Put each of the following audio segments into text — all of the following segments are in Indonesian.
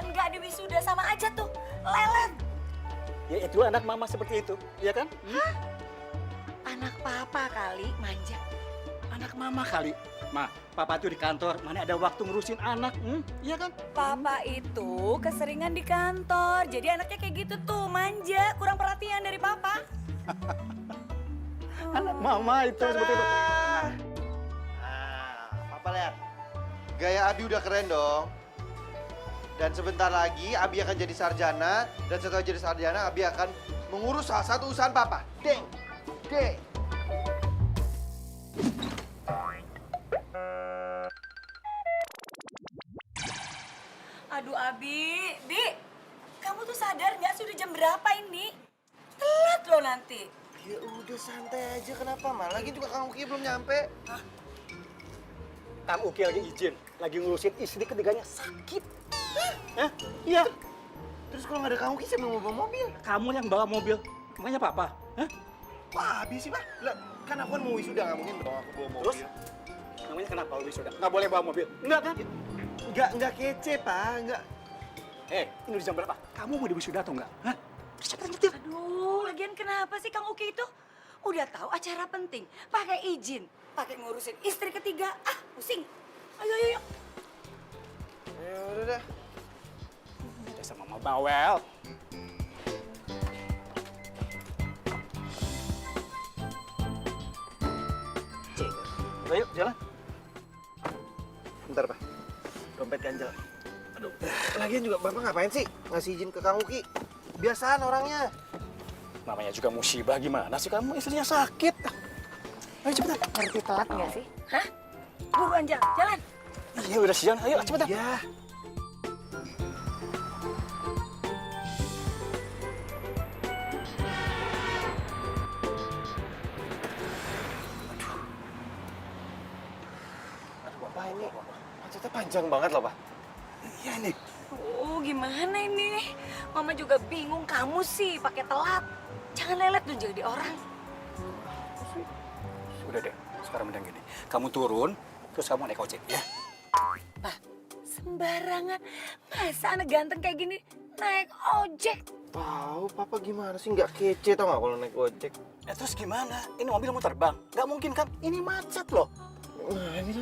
enggak diwisuda sama aja tuh. Lelet. Ya itu anak mama seperti itu, ya kan? Hah? Anak papa kali manja. Anak mama kali. Ma, papa tuh di kantor, mana ada waktu ngurusin anak, iya kan? Papa itu keseringan di kantor, jadi anaknya kayak gitu tuh, manja, kurang perhatian dari papa. Anak mama itu seperti itu. Nah, Papa lihat. Gaya Abi udah keren dong. Dan sebentar lagi Abi akan jadi sarjana. Dan setelah jadi sarjana, Abi akan mengurus salah satu usaha Papa. Deng! Deng! Aduh Abi, Bi, kamu tuh sadar nggak sudah jam berapa ini? Telat loh nanti. Ya udah santai aja, kenapa? Lagi juga Kang Uki belum nyampe. Kang Uki lagi izin, lagi ngurusin istri ketiganya sakit. Hah? Iya. Terus kalau nggak ada Kang Uki, siapa yang mau bawa mobil? Kamu yang bawa mobil, makanya papa. Hah? Wah, Abi sih, Pak. Lah, kan aku kan mau wisuda, nggak mungkin dong aku bawa mobil. Terus? Namanya kenapa wisuda? Nggak boleh bawa mobil? Enggak kan? Nggak kece, Pak. Nggak. Ini udah jam berapa? Kamu mau di wisuda atau enggak? Hah? Cepetan nyetir. Aduh, lagian kenapa sih Kang Uki itu? Udah tahu acara penting, pakai izin, pakai ngurusin istri ketiga. Ah, pusing. Ayo, ayo, ayo. Ya udah dah. Udah sama Mama Bawel. Ayo, jalan. Bentar, Pak. Dompet ganjel. Aduh. Lagian juga Bapak ngapain sih ngasih izin ke Kang Uki? Biasaan orangnya. Namanya juga musibah, gimana sih kamu? Istrinya sakit. Ayo cepetan. Ngerti telat nggak sih? Hah? Buruan jalan, jalan. Iya udah siang, ayo cepetan. Ya. Aduh, Bapak ini macetnya panjang banget loh, Pak. Iya nih. Oh, gimana ini? Mama juga bingung, kamu sih pakai telat. Jangan lelet dong jadi orang. Udah deh, sekarang mending gini. Kamu turun, terus kamu naik ojek ya. Pak, sembarangan. Masa anak ganteng kayak gini naik ojek? Tahu, Papa gimana sih? Nggak kece tau nggak kalau naik ojek? Terus gimana? Ini mobil mau terbang? Nggak mungkin kan? Ini macet loh. Nah, ini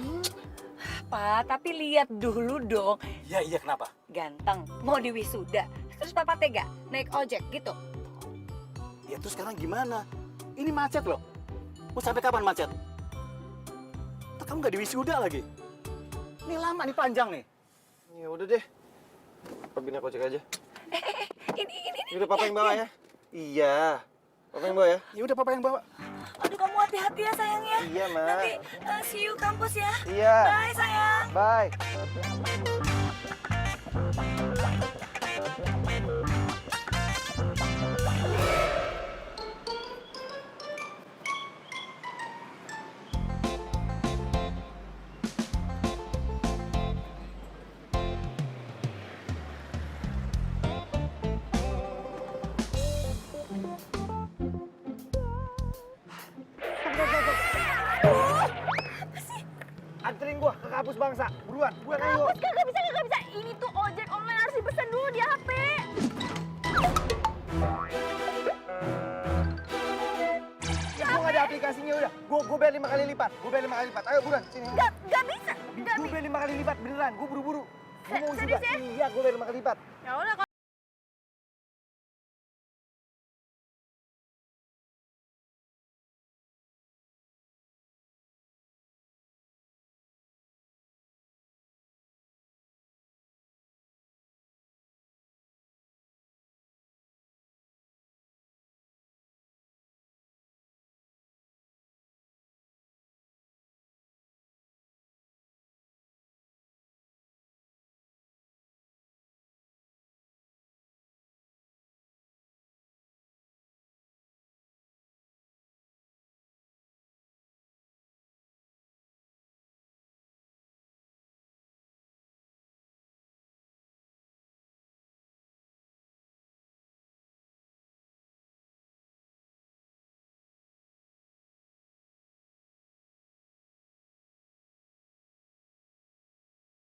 Pak, tapi lihat dulu dong. Iya, kenapa? Ganteng, mau diwisuda. Terus papa tega naik ojek gitu? Ya terus sekarang gimana? Ini macet loh. Mau sampai kapan macet? Tuh, kamu nggak diwisuda lagi. Ini lama, nih panjang nih. Ya udah deh. Papa naik ojek aja. Ini. Ya udah Papa yang bawa ya. Iya. Papa yang bawa ya. Ya udah papa yang bawa. Aduh, kamu hati-hati ya sayang ya. Iya, Ma. Nanti see you kampus ya. Iya. Bye sayang. Bye. Anterin gua ke kampus bangsa. Buruan ayo. Kampus kagak bisa. Ini tuh ojek online harus dipesan dulu di HP. Ya gua nggak ada aplikasinya udah. Gua bayar 5 kali lipat. Ayo buruan sini. Gak bisa. Gua bayar 5 kali lipat beneran. Gua buru-buru. Gua mau Serius juga. ya? Iya, gua bayar 5 kali lipat. Ya udah kalau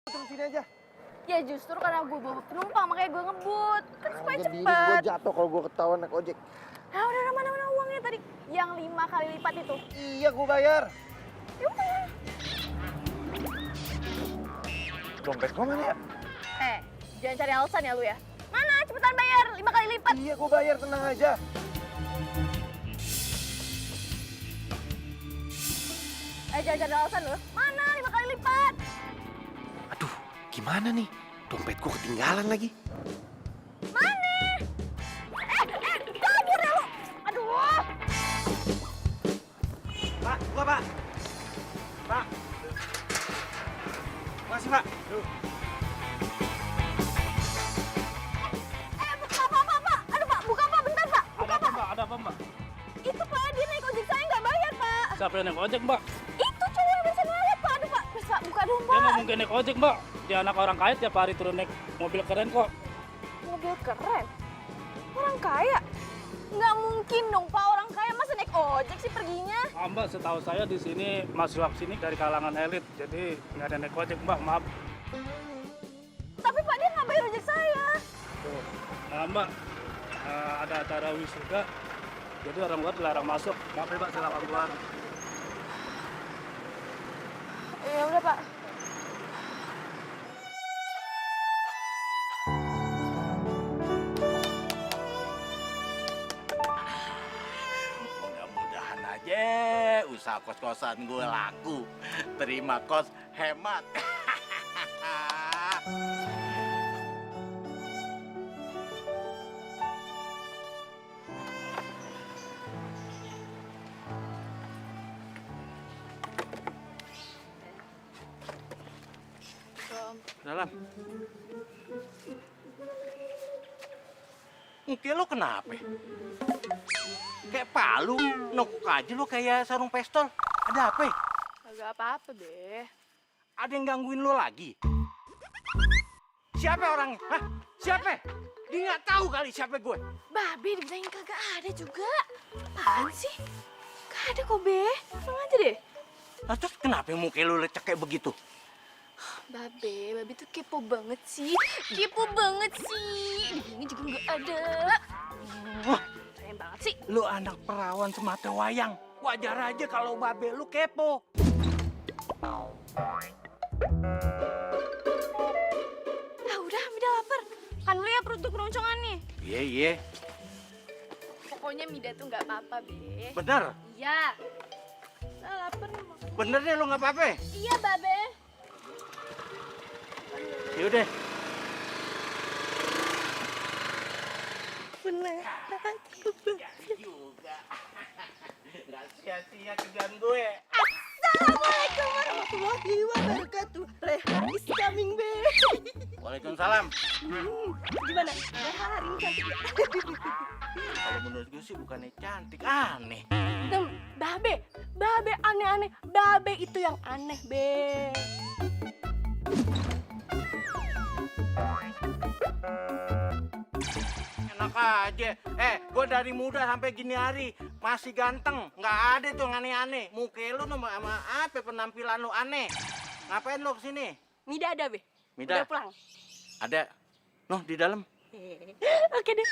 Turun sini aja. Ya justru karena gue bawa penumpang makanya gue ngebut. Kan supaya Jadi gue cepet. jatuh kalau gue ketahuan naik ojek. Ah udah mana uangnya tadi? Yang 5 kali lipat itu. Iya, gue bayar. Ya udah. Dompet gue mana ya? Jangan cari alasan ya lu ya. Mana? Cepetan bayar 5 kali lipat. Iya, gue bayar, tenang aja. Jangan cari alasan lu. Mana 5 kali lipat? Aduh, gimana nih? Dompetku ketinggalan lagi. Mana? Kabur ya lu. Aduh. Pak, gua Pak. Pak. Masih Pak. Duh. Pak. Aduh Pak, buka Pak, bentar Pak. Ada apa Mbak? Ada apa Mbak? Itu Pak, dia naik ojek saya nggak bayar Pak. Siapa yang naik ojek Mbak? Itu cowok yang bisa ngeliat Pak. Aduh Pak, please Pak, buka dong Dia nggak Pak. mungkin naik ojek Mbak. Dia anak orang kaya tiap hari turun naik mobil keren kok. Mobil keren. Orang kaya? Nggak mungkin dong Pak, orang kaya masa naik ojek sih perginya. Mbak, setahu saya di sini mahasiswa sini dari kalangan elit. Jadi nggak ada naik ojek Mbak, maaf. Tapi Pak, dia nggak bayar ojek saya. Nah Mbak, ada acara wisuda. Jadi orang luar dilarang masuk. Maaf ya Mbak, silakan keluar. Ya udah Pak. Mudah-mudahan aja usaha kos-kosan gue laku. Terima kos hemat. Dalam. Muka lo kenapa? Kayak palu, nokuk aja lo kayak sarung pistol. Ada apa? Agak apa-apa deh. Ada yang gangguin lo lagi? Siapa orangnya? Hah? Siapa? Dia nggak tahu kali siapa gue. Babe dibilangin kagak ada juga. Apaan sih? Gak ada kok Be. Tenang aja deh. Nah, terus kenapa muka lo lecek kayak begitu? Babe tuh kepo banget sih. Kepo banget sih. Dibilangin juga nggak ada. Wah, Sayang banget sih. lo anak perawan semata wayang. Wajar aja kalau babe lu kepo. Udah lapar. Kan lu ya perut tuh keroncongan nih. Iya. Pokoknya Mida tuh nggak apa-apa, Be. Bener? Iya. Nah, lapar nih makan. Bener deh lo nggak apa-apa? Iya, Babe. Yaudah. Beneran. Juga. Nggak sia-sia kerjaan gue. Assalamualaikum warahmatullahi wabarakatuh. Rehan is coming, Be. Waalaikumsalam. Gimana? Rehan hari ini cantik ya? Kalau menurut gue sih bukannya cantik, aneh. Babe aneh-aneh. Babe itu yang aneh, Be. Enak aja. Gue dari muda sampai gini hari masih ganteng. Nggak ada tuh yang aneh-aneh. Muka lu sama apa penampilan lu aneh. Ngapain lu kesini? Mida ada, Be. Mida? Udah pulang. Ada. Noh, di dalam. Oke deh.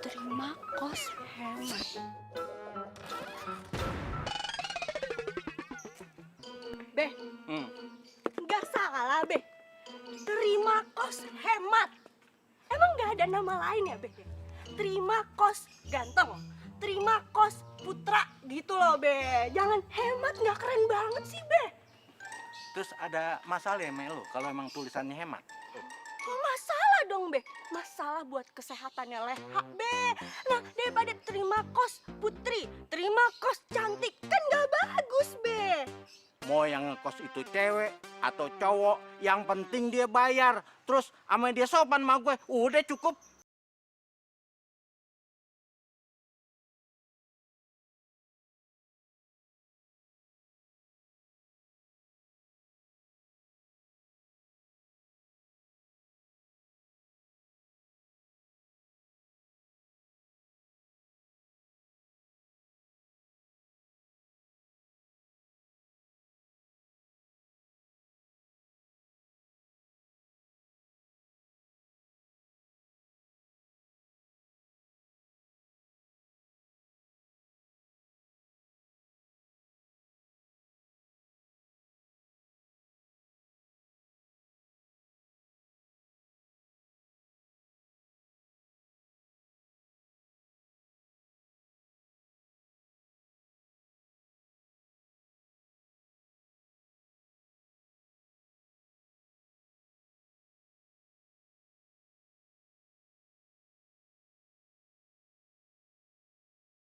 Terima kos hemat. Be, nggak salah, Be. Terima kos hemat. Emang nggak ada nama lain ya, Be? Terima kos ganteng. Terima kos putra gitu loh, Be. Jangan hemat, nggak keren banget sih, Be. Terus ada masalah ya, Melo, kalau emang tulisannya hemat? Masalah dong, Be. Masalah buat kesehatannya Leha, Be. Nah, daripada terima kos putri, terima kos cantik, kan gak bagus, Be. Mau yang ngekos itu cewek atau cowok, yang penting dia bayar. Terus sama dia sopan sama gue, udah cukup.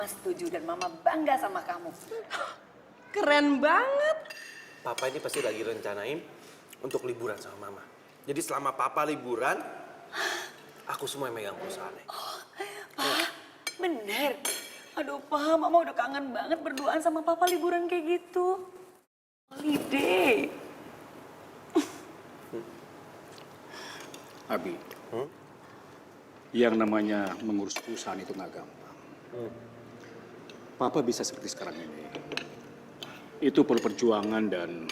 Setuju dan Mama bangga sama kamu. Keren banget. Papa ini pasti lagi rencanain untuk liburan sama Mama. Jadi selama Papa liburan, aku semua yang megang perusahaannya. Pak, bener. Aduh, Pak, Mama udah kangen banget berduaan sama Papa liburan kayak gitu. Holiday. Abi, yang namanya mengurus perusahaan itu nggak gampang. Papa bisa seperti sekarang ini. Itu perlu perjuangan dan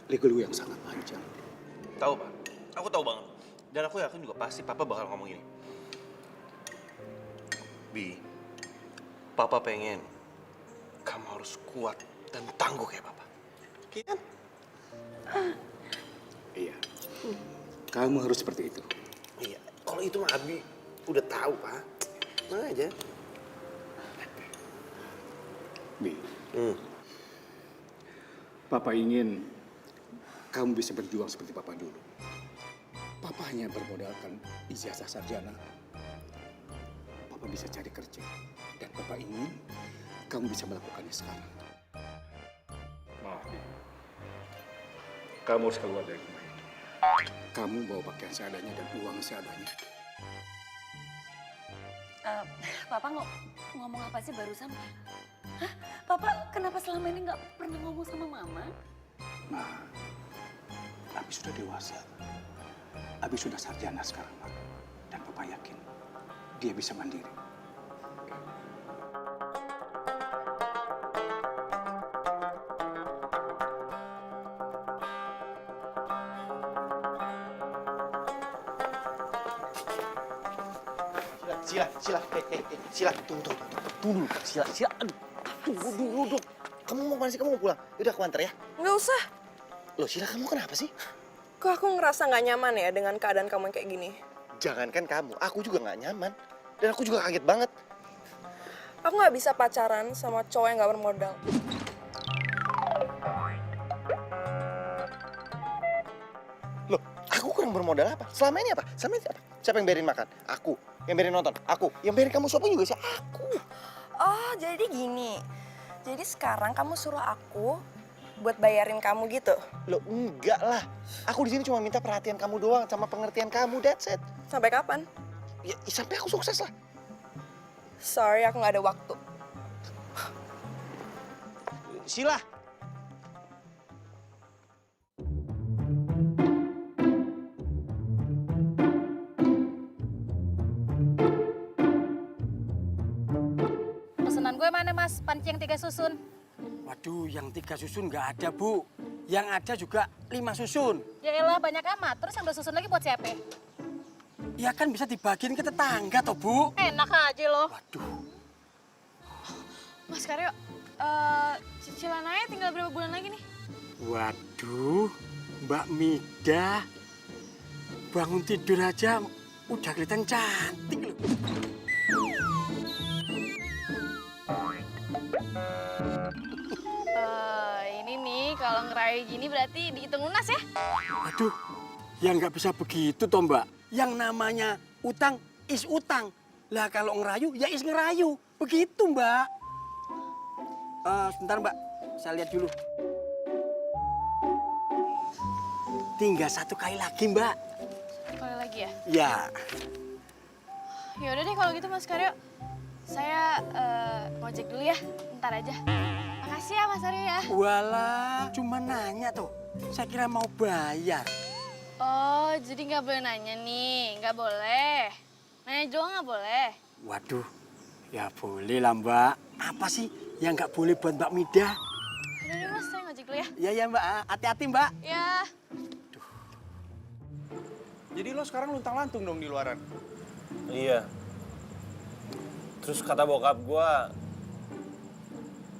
liku yang sangat panjang. Tahu, Pak? Aku tahu banget. Dan aku yakin juga pasti Papa bakal ngomong ini. Bi, Papa pengen kamu harus kuat dan tangguh kayak Papa. Iya kan? Iya. Kamu harus seperti itu. Iya. Kalau itu mah Abi udah tahu, Pak. Mana aja. Bi, Papa ingin kamu bisa berjuang seperti Papa dulu. Papa hanya bermodalkan ijazah sarjana. Papa bisa cari kerja. Dan Papa ingin kamu bisa melakukannya sekarang. Maaf, Bi. Kamu harus keluar dari rumah ini. Kamu bawa pakaian seadanya dan uang seadanya. Papa ngomong apa sih barusan? Hah? Papa kenapa selama ini nggak pernah ngomong sama Mama? Nah, Abi sudah dewasa. Abi sudah sarjana sekarang, Pak. Dan Papa yakin dia bisa mandiri. Sila, Sila, tunggu dulu, Sila, aduh, tunggu dulu dong. Kamu mau kemana sih? Kamu mau pulang? Yaudah aku antar ya. Nggak usah. Loh, Sila, kamu kenapa sih? Kok aku ngerasa nggak nyaman ya dengan keadaan kamu yang kayak gini? Jangankan kamu, aku juga nggak nyaman. Dan aku juga kaget banget. Aku nggak bisa pacaran sama cowok yang nggak bermodal. Loh, aku kurang bermodal apa? Selama ini apa? Siapa yang bayarin makan? Aku. Yang bayarin nonton? Aku. Yang bayarin kamu shopping juga sih? Aku. Oh, jadi gini. Jadi sekarang kamu suruh aku buat bayarin kamu gitu? Loh, enggak lah. Aku di sini cuma minta perhatian kamu doang sama pengertian kamu, that's it. Sampai kapan? Ya, sampai aku sukses lah. Sorry, aku nggak ada waktu. Sila. Pesanan gue mana mas? Panci yang 3 susun. Waduh, yang 3 susun nggak ada, Bu. Yang ada juga 5 susun. Ya elah banyak amat. Terus yang 2 susun lagi buat siapa? Ya kan bisa dibagiin ke tetangga toh, Bu. Enak aja loh. Waduh. Mas Karyo, cicilan aja tinggal berapa bulan lagi nih? Waduh, Mbak Mida. Bangun tidur aja udah kelihatan cantik loh. Ini nih kalau ngerayu gini berarti dihitung lunas ya? Aduh, ya nggak bisa begitu toh Mbak. Yang namanya utang is utang. Lah kalau ngerayu ya is ngerayu. Begitu Mbak. Sebentar Mbak, saya lihat dulu. Tinggal 1 kali lagi Mbak. Kali lagi ya? Ya. Ya udah deh kalau gitu Mas Karyo. Saya ngojek dulu ya, ntar aja. Makasih ya Mas Aryo ya. Walah, cuma nanya tuh. Saya kira mau bayar. Oh, jadi nggak boleh nanya nih, nggak boleh. Nanya doang nggak boleh. Waduh, ya boleh lah Mbak. Apa sih yang nggak boleh buat Mbak Mida? Udah deh Mas, saya ngojek dulu ya. Iya ya Mbak, hati-hati Mbak. Ya. Jadi lo sekarang luntang-lantung dong di luaran? Iya. Terus kata bokap gua,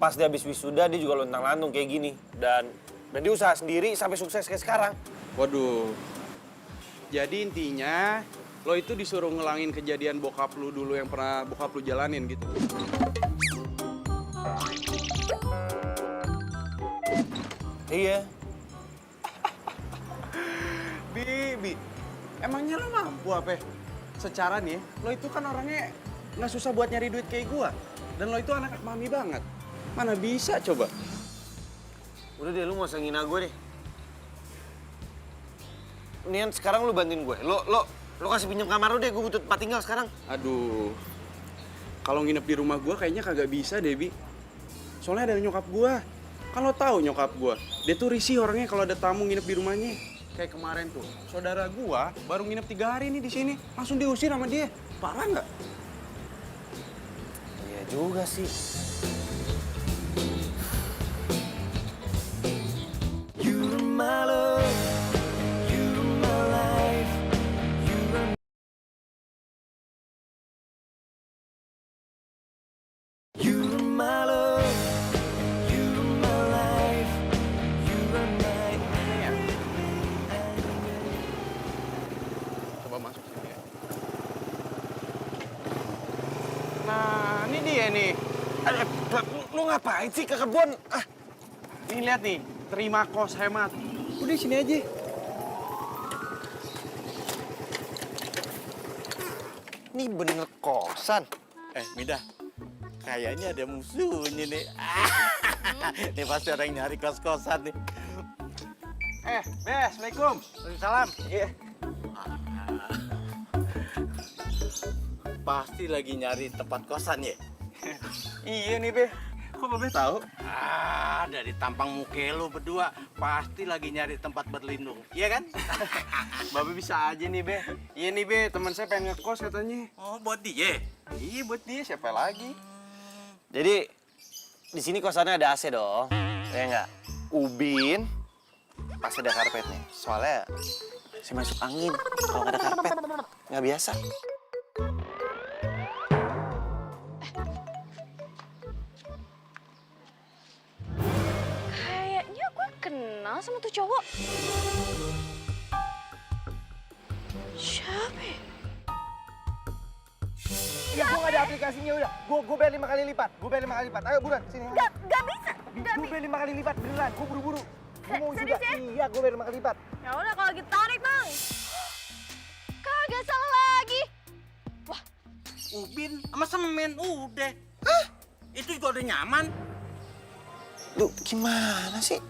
pas dia habis wisuda dia juga lontang-lantung kayak gini. Dan dia usaha sendiri sampai sukses kayak sekarang. Waduh. Jadi intinya lo itu disuruh ngelangin kejadian bokap lu dulu yang pernah bokap lu jalanin gitu. Iya. Bibi, emangnya lo mampu apa? Secara nih, lo itu kan orangnya nggak susah buat nyari duit kayak gua. Dan lo itu anak mami banget. Mana bisa coba? Udah deh, lu gak usah ngina gue deh. Mendingan sekarang lu bantuin gue. Lo kasih pinjam kamar lu deh, gue butuh tempat tinggal sekarang. Aduh, kalau nginep di rumah gue kayaknya kagak bisa, Debi. Soalnya ada nyokap gue. Kan lo tahu nyokap gue, dia tuh risih orangnya kalau ada tamu nginep di rumahnya. Kayak kemarin tuh, saudara gue baru nginep 3 hari nih di sini, langsung diusir sama dia. Parah nggak? Iya juga sih. Coba masuk sini ya. Nah, ini dia nih. Lu ngapain sih ke kebun? Ah, Nih lihat nih, terima kos hemat. Udah sini aja. ini bener kosan. Midah, kayaknya ada musuhnya nih. Ini pasti orang yang nyari kos-kosan nih. Bes, Assalamualaikum. Salam. Iya. Pasti lagi nyari tempat kosan ya? Iya nih, Be. Kok Babe tahu? Dari tampang muka lu berdua pasti lagi nyari tempat berlindung, iya kan? Babe bisa aja nih, Be. Iya nih, Be, teman saya pengen ngekos katanya. Oh, buat dia? Iya, buat dia, siapa lagi? Jadi di sini kosannya ada AC dong, ya nggak? Ubin pasti ada karpetnya. Soalnya saya masuk angin kalau nggak ada karpet, nggak biasa. Kayaknya gue kenal sama tuh cowok. Siapa ya? Ya, gue gak ada aplikasinya udah. Gue bayar 5 kali lipat. Ayo buruan, sini. Gak bisa. Gue bayar 5 kali lipat, beneran. Gue buru-buru. Gue mau Serius juga. ya? Iya, gue bayar 5 kali lipat. Ya udah kalau gitu tarik bang. Kagak salah lagi. Ubin sama semen, udah. Itu juga udah nyaman. Lu gimana sih?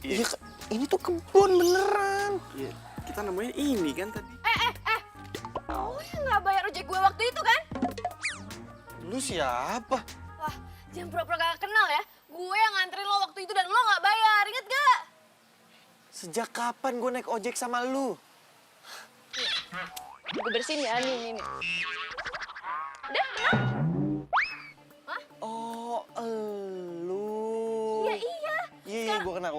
Iya, ini tuh kebun beneran. Iya, kita nemuin ini kan tadi. Oh yang nggak bayar ojek gue waktu itu kan? Lu siapa? Wah, jangan pura-pura gak kenal ya. Gue yang nganterin lo waktu itu dan lo nggak bayar, inget gak? Sejak kapan gue naik ojek sama lu? Gue bersihin ya, nih. Udah, kenal? Oh, elu. Iya, iya. Iya, gue kenal.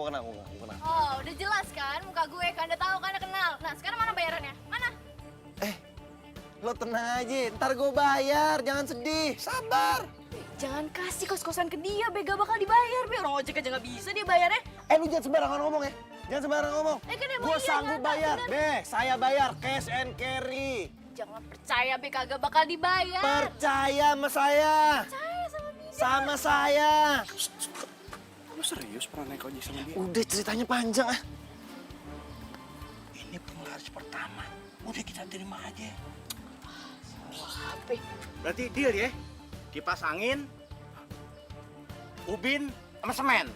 Oh, udah jelas kan muka gue kan, udah tahu kan, udah kenal. Nah, sekarang mana bayarannya? Mana? Lo tenang aja, ntar gue bayar, jangan sedih, sabar. Jangan kasih kos-kosan ke dia, Be, gak bakal dibayar, Be. Orang ojek aja gak bisa dia bayarnya. Lu jangan sembarangan ngomong ya, jangan sembarangan ngomong. Kan emang Gue iya, sanggup nyata, bayar, bener. saya bayar, cash and carry. Jangan percaya, Be, kagak bakal dibayar. Percaya sama saya. Percaya sama dia. Sama saya. Lu serius pernah naik ojek sama dia? Udah ceritanya panjang ah. Ini penglaris pertama. Udah kita terima aja. Apa? Berarti deal ya? Kipas angin, ubin, sama semen.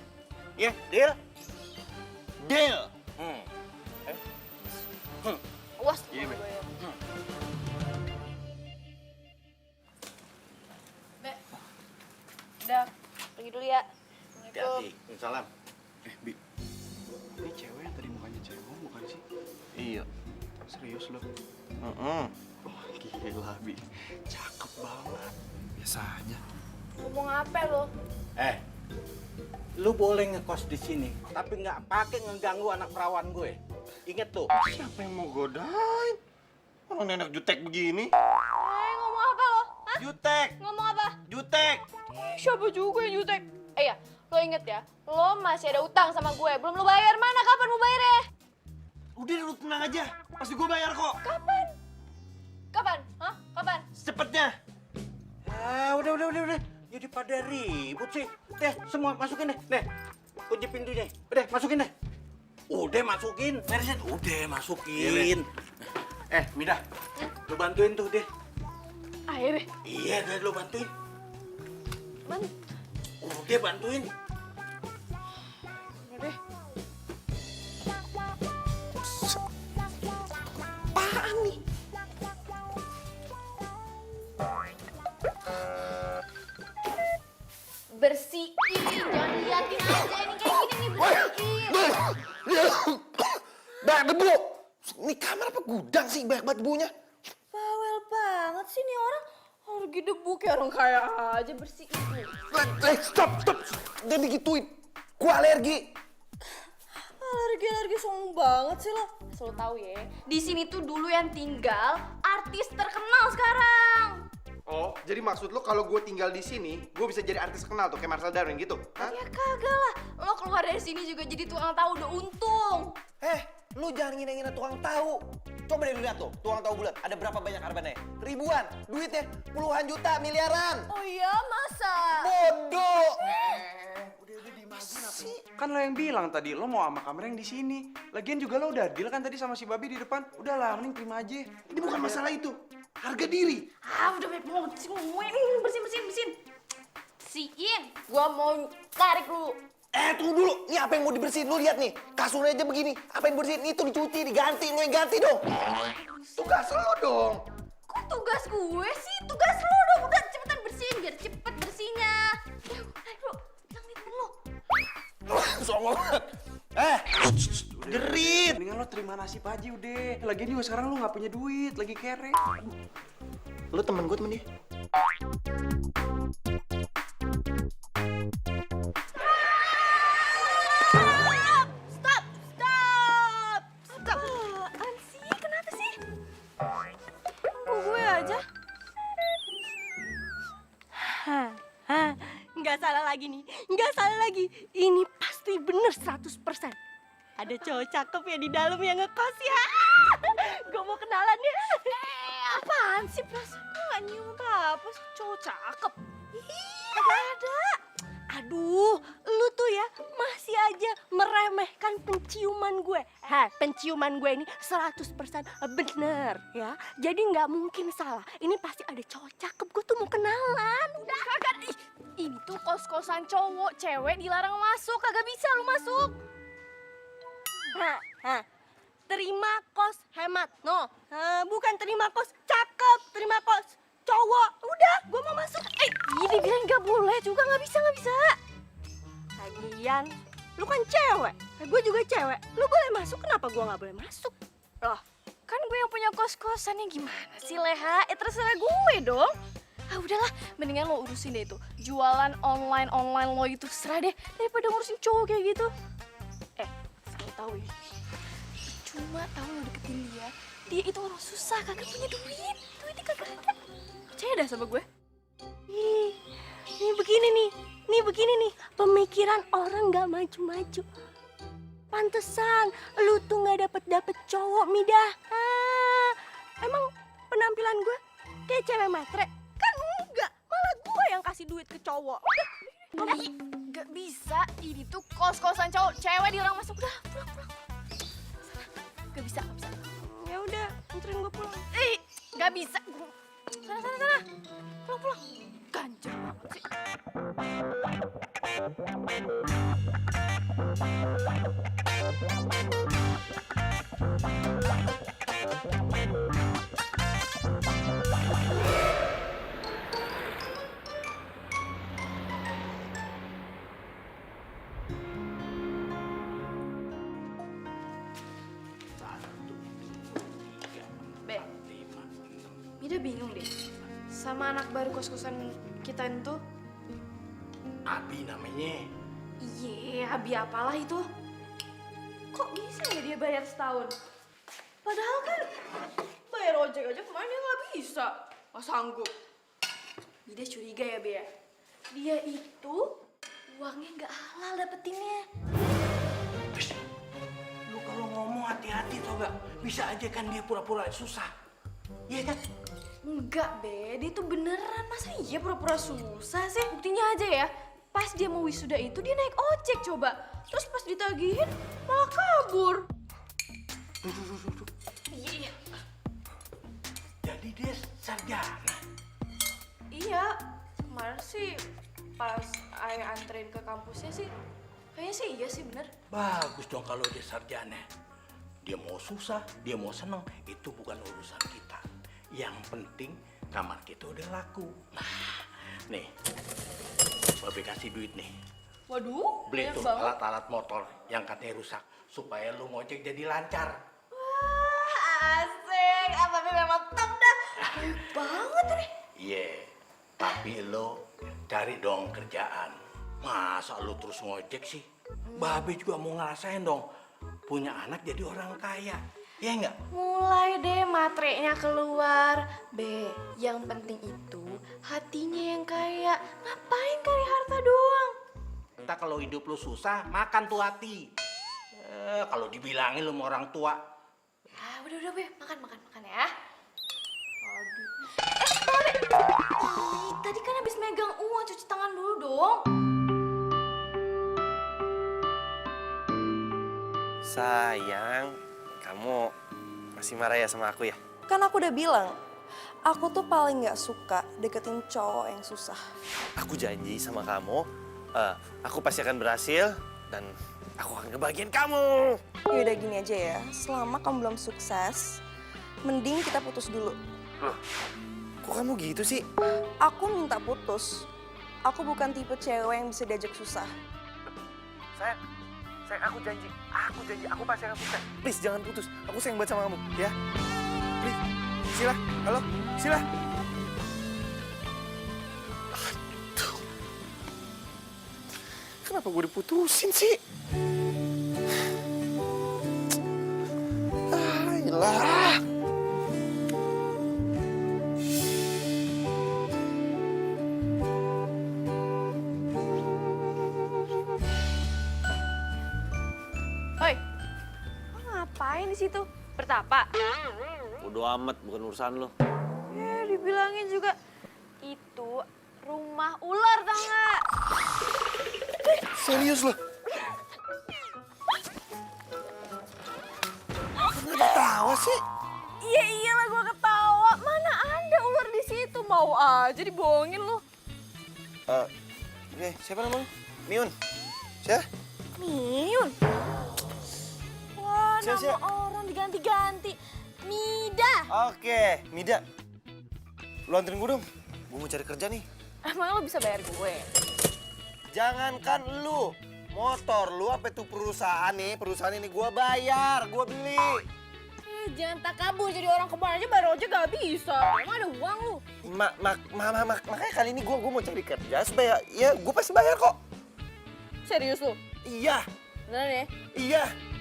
Ya, deal? Deal. Awas. Iya, Be. Be. Udah, pergi dulu ya. Assalamualaikum. Hati-hati. Salam. Bi, ini cewek yang tadi mukanya cewek bukan sih? Iya. Serius lo? Heeh. Oh, gila, Bi. Cakep banget. Biasa aja. Ngomong apa lo? Lu boleh ngekos di sini, tapi nggak pakai ngeganggu anak perawan gue. Ingat tuh. Siapa yang mau godain? Orang nenek jutek begini. Ngomong apa lo? Hah? Jutek, Ngomong apa? jutek. Siapa juga yang jutek? Ya, lo inget ya, lo masih ada utang sama gue. Belum lo bayar, mana? Kapan mau bayarnya? Udah lu tenang aja, pasti gue bayar kok. Kapan? Kapan? Hah? Kapan? Secepatnya. Udah. Jadi pada ribut sih. Deh, semua masukin deh. Deh, kunci pintunya. Udah, masukin deh. Udah masukin. Beresin. Udah masukin. Midah, lu bantuin tuh deh. Ayo, Be. Iya, deh lu bantuin. Udah bantuin. Udah deh. Apaan nih? Bersihin, jangan liatin aja ini kayak gini nih bersihin. Banyak debu. Ini kamar apa gudang sih banyak banget debunya? Bawel banget sih nih orang. Alergi debu kayak orang kaya aja bersihin. Stop. Jangan digituin. Gua alergi. Alergi sombong banget sih lo. Asal lo tahu ya, di sini tuh dulu yang tinggal artis terkenal sekarang. Oh, jadi maksud lo kalau gue tinggal di sini, gue bisa jadi artis terkenal tuh kayak Marcel Darwin gitu? Hah? Ya kagak lah, lo keluar dari sini juga jadi tukang tahu udah untung. Lu jangan ngina-ngina tukang tahu. Coba deh lu lihat tuh, tukang tahu bulat. Ada berapa banyak arbannya? Ribuan. Duitnya puluhan juta, miliaran. Oh iya, masa? Bodoh. Kan lo yang bilang tadi lo mau sama kamera yang di sini. Lagian juga lo udah deal kan tadi sama si babi di depan. Udahlah, mending terima aja. Ini bukan masalah itu, harga diri. Udah banyak banget sih ngomongin. Bersihin. Bersihin. Gua mau tarik dulu. Tunggu dulu. Ini apa yang mau dibersihin? Lu lihat nih, kasurnya aja begini. Apa yang bersihin? Itu dicuci, diganti. Lu yang ganti dong. Tugas lo dong. Kok tugas gue sih? Tugas lo dong. Udah cepetan bersihin biar cepet bersihnya. Tarik dulu. Bilang nih temen lo. Songong banget. Jerit. Mendingan lo terima nasib aja udah. Lagian juga sekarang lo nggak punya duit, lagi kere. Lu temen gue, temen dia. Stop. Apaan sih? Kenapa sih? Tunggu gue aja. Nggak salah lagi nih, nggak salah lagi. Ini pasti bener 100%. Ada cowok cakep ya di dalam yang ngekos ya. Gue mau kenalan ya. Apaan sih? Perasaan gue gak nyium apa-apa. Cowok cakep. Kagak ada. Aduh, lu tuh ya masih aja meremehkan penciuman gue. Penciuman gue ini 100% bener ya. Jadi nggak mungkin salah. Ini pasti ada cowok cakep. Gue tuh mau kenalan. Udah. Kagak. Ini tuh kos-kosan cowok, cewek dilarang masuk. Kagak bisa lu masuk. Terima kos hemat. No, bukan terima kos cakep. Terima kos cowok. Udah, gue mau masuk. Ini bilang nggak boleh juga, nggak bisa. Lagian, lu kan cewek. Gue juga cewek. Lu boleh masuk, kenapa gue nggak boleh masuk? Loh, Kan gue yang punya kos-kosannya, gimana sih Leha? Terserah gue dong. Udahlah, mendingan lo urusin deh itu. Jualan online lo itu serah deh daripada ngurusin cowok kayak gitu. Asal tahu ya. Cuma tahu lo deketin dia itu orang susah, kagak punya duit. Duitnya kagak ada. Percaya dah sama gue. Nih begini nih. Pemikiran orang gak maju-maju. Pantesan lu tuh gak dapet cowok, Midah. Emang penampilan gue kayak cewek matre? Kan enggak, malah gue yang kasih duit ke cowok. Gak bisa, ini tuh kos-kosan cowok. Cewek dilarang masuk. Udah, pulang. Gak bisa. Ya udah, anterin gue pulang. Gak bisa. Sana. Pulang. Ganjel banget sih. Be, Mida bingung deh sama anak baru kos-kosan kita itu. Abi namanya. Iya, Abi apalah itu. Kok bisa ya dia bayar setahun? Padahal kan bayar ojek aja kemarin dia nggak bisa. Nggak sanggup. Mida curiga ya, Be. Dia itu uangnya nggak halal dapetinnya. Lu kalau ngomong hati-hati tau gak? Bisa aja kan dia pura-pura susah. Iya kan? Enggak, Be. Dia tuh beneran. Masa iya pura-pura susah sih? Buktinya aja ya. Pas dia mau wisuda itu dia naik ojek coba. Terus pas ditagihin malah kabur. Iya. Jadi dia sarjana. Iya. Kemarin sih pas ayah anterin ke kampusnya sih, kayaknya sih iya sih bener. Bagus dong kalau dia sarjana. Dia mau susah, dia mau seneng, itu bukan urusan kita. Yang penting kamar kita udah laku. Nah, nih, Babe kasih duit nih. Waduh, Beli banyak tuh banget. alat-alat motor yang katanya rusak supaya lu ngojek jadi lancar. Wah, asik. Tapi memang top dah. Baik banget nih. Iya, tapi lu cari dong kerjaan. Masa lu terus ngojek sih? Babe juga mau ngerasain dong punya anak jadi orang kaya. Ya enggak? Mulai deh matrenya keluar. B, yang penting itu hatinya yang kaya. Ngapain cari harta doang? Kita kalau hidup lu susah, makan tuh hati. Kalau dibilangin lu sama orang tua. Ah, udah Be, makan ya. Aduh. Babe. Ih, tadi kan habis megang uang, cuci tangan dulu dong. Sayang, kamu masih marah ya sama aku ya? Kan aku udah bilang, aku tuh paling gak suka deketin cowok yang susah. Aku janji sama kamu, aku pasti akan berhasil dan aku akan kebahagiaan kamu. Yaudah gini aja ya, selama kamu belum sukses, mending kita putus dulu. Kok kamu gitu sih? Aku minta putus. Aku bukan tipe cewek yang bisa diajak susah. Sayang, aku janji, aku pasti akan sukses. Please jangan putus, aku sayang banget sama kamu, ya. Please, Sila, halo, Sila. Aduh, kenapa gue diputusin sih? Ayolah. Oi, lo ngapain di situ? Bertapa? Bodo amat, bukan urusan lo. Ya, dibilangin juga itu rumah ular, tau nggak? Serius lo? Kenapa ketawa sih? Iya iyalah gua ketawa. Mana ada ular di situ? Mau aja dibohongin lu. Oke, siapa namanya? Miun. Siapa? Miun. Wah, Siap, nama siap. orang diganti-ganti. Mida. Oke, Mida. Lu anterin gue dong. Gue mau cari kerja nih. Emang lu bisa bayar gue? Jangankan lu, motor lu apa tuh perusahaan ini gue bayar, gue beli. Jangan tak kabur jadi orang kemarin aja baru aja gak bisa. Emang ada uang lu? Makanya kali ini gue mau cari kerja supaya ya gue pasti bayar kok. Serius lu? Iya, Beneran ya? iya. Tunggu.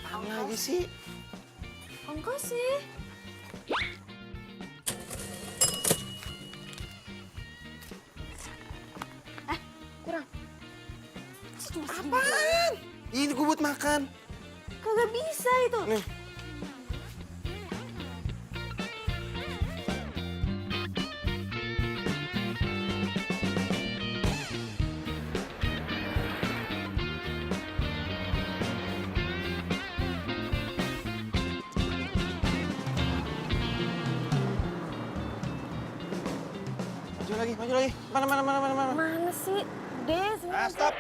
Apa lagi sih? Ongkos sih. Kurang. Cuma Apaan? Ini gue buat makan. kagak bisa itu. Nih. Maju lagi. Mana. Mana sih? Des, Stop.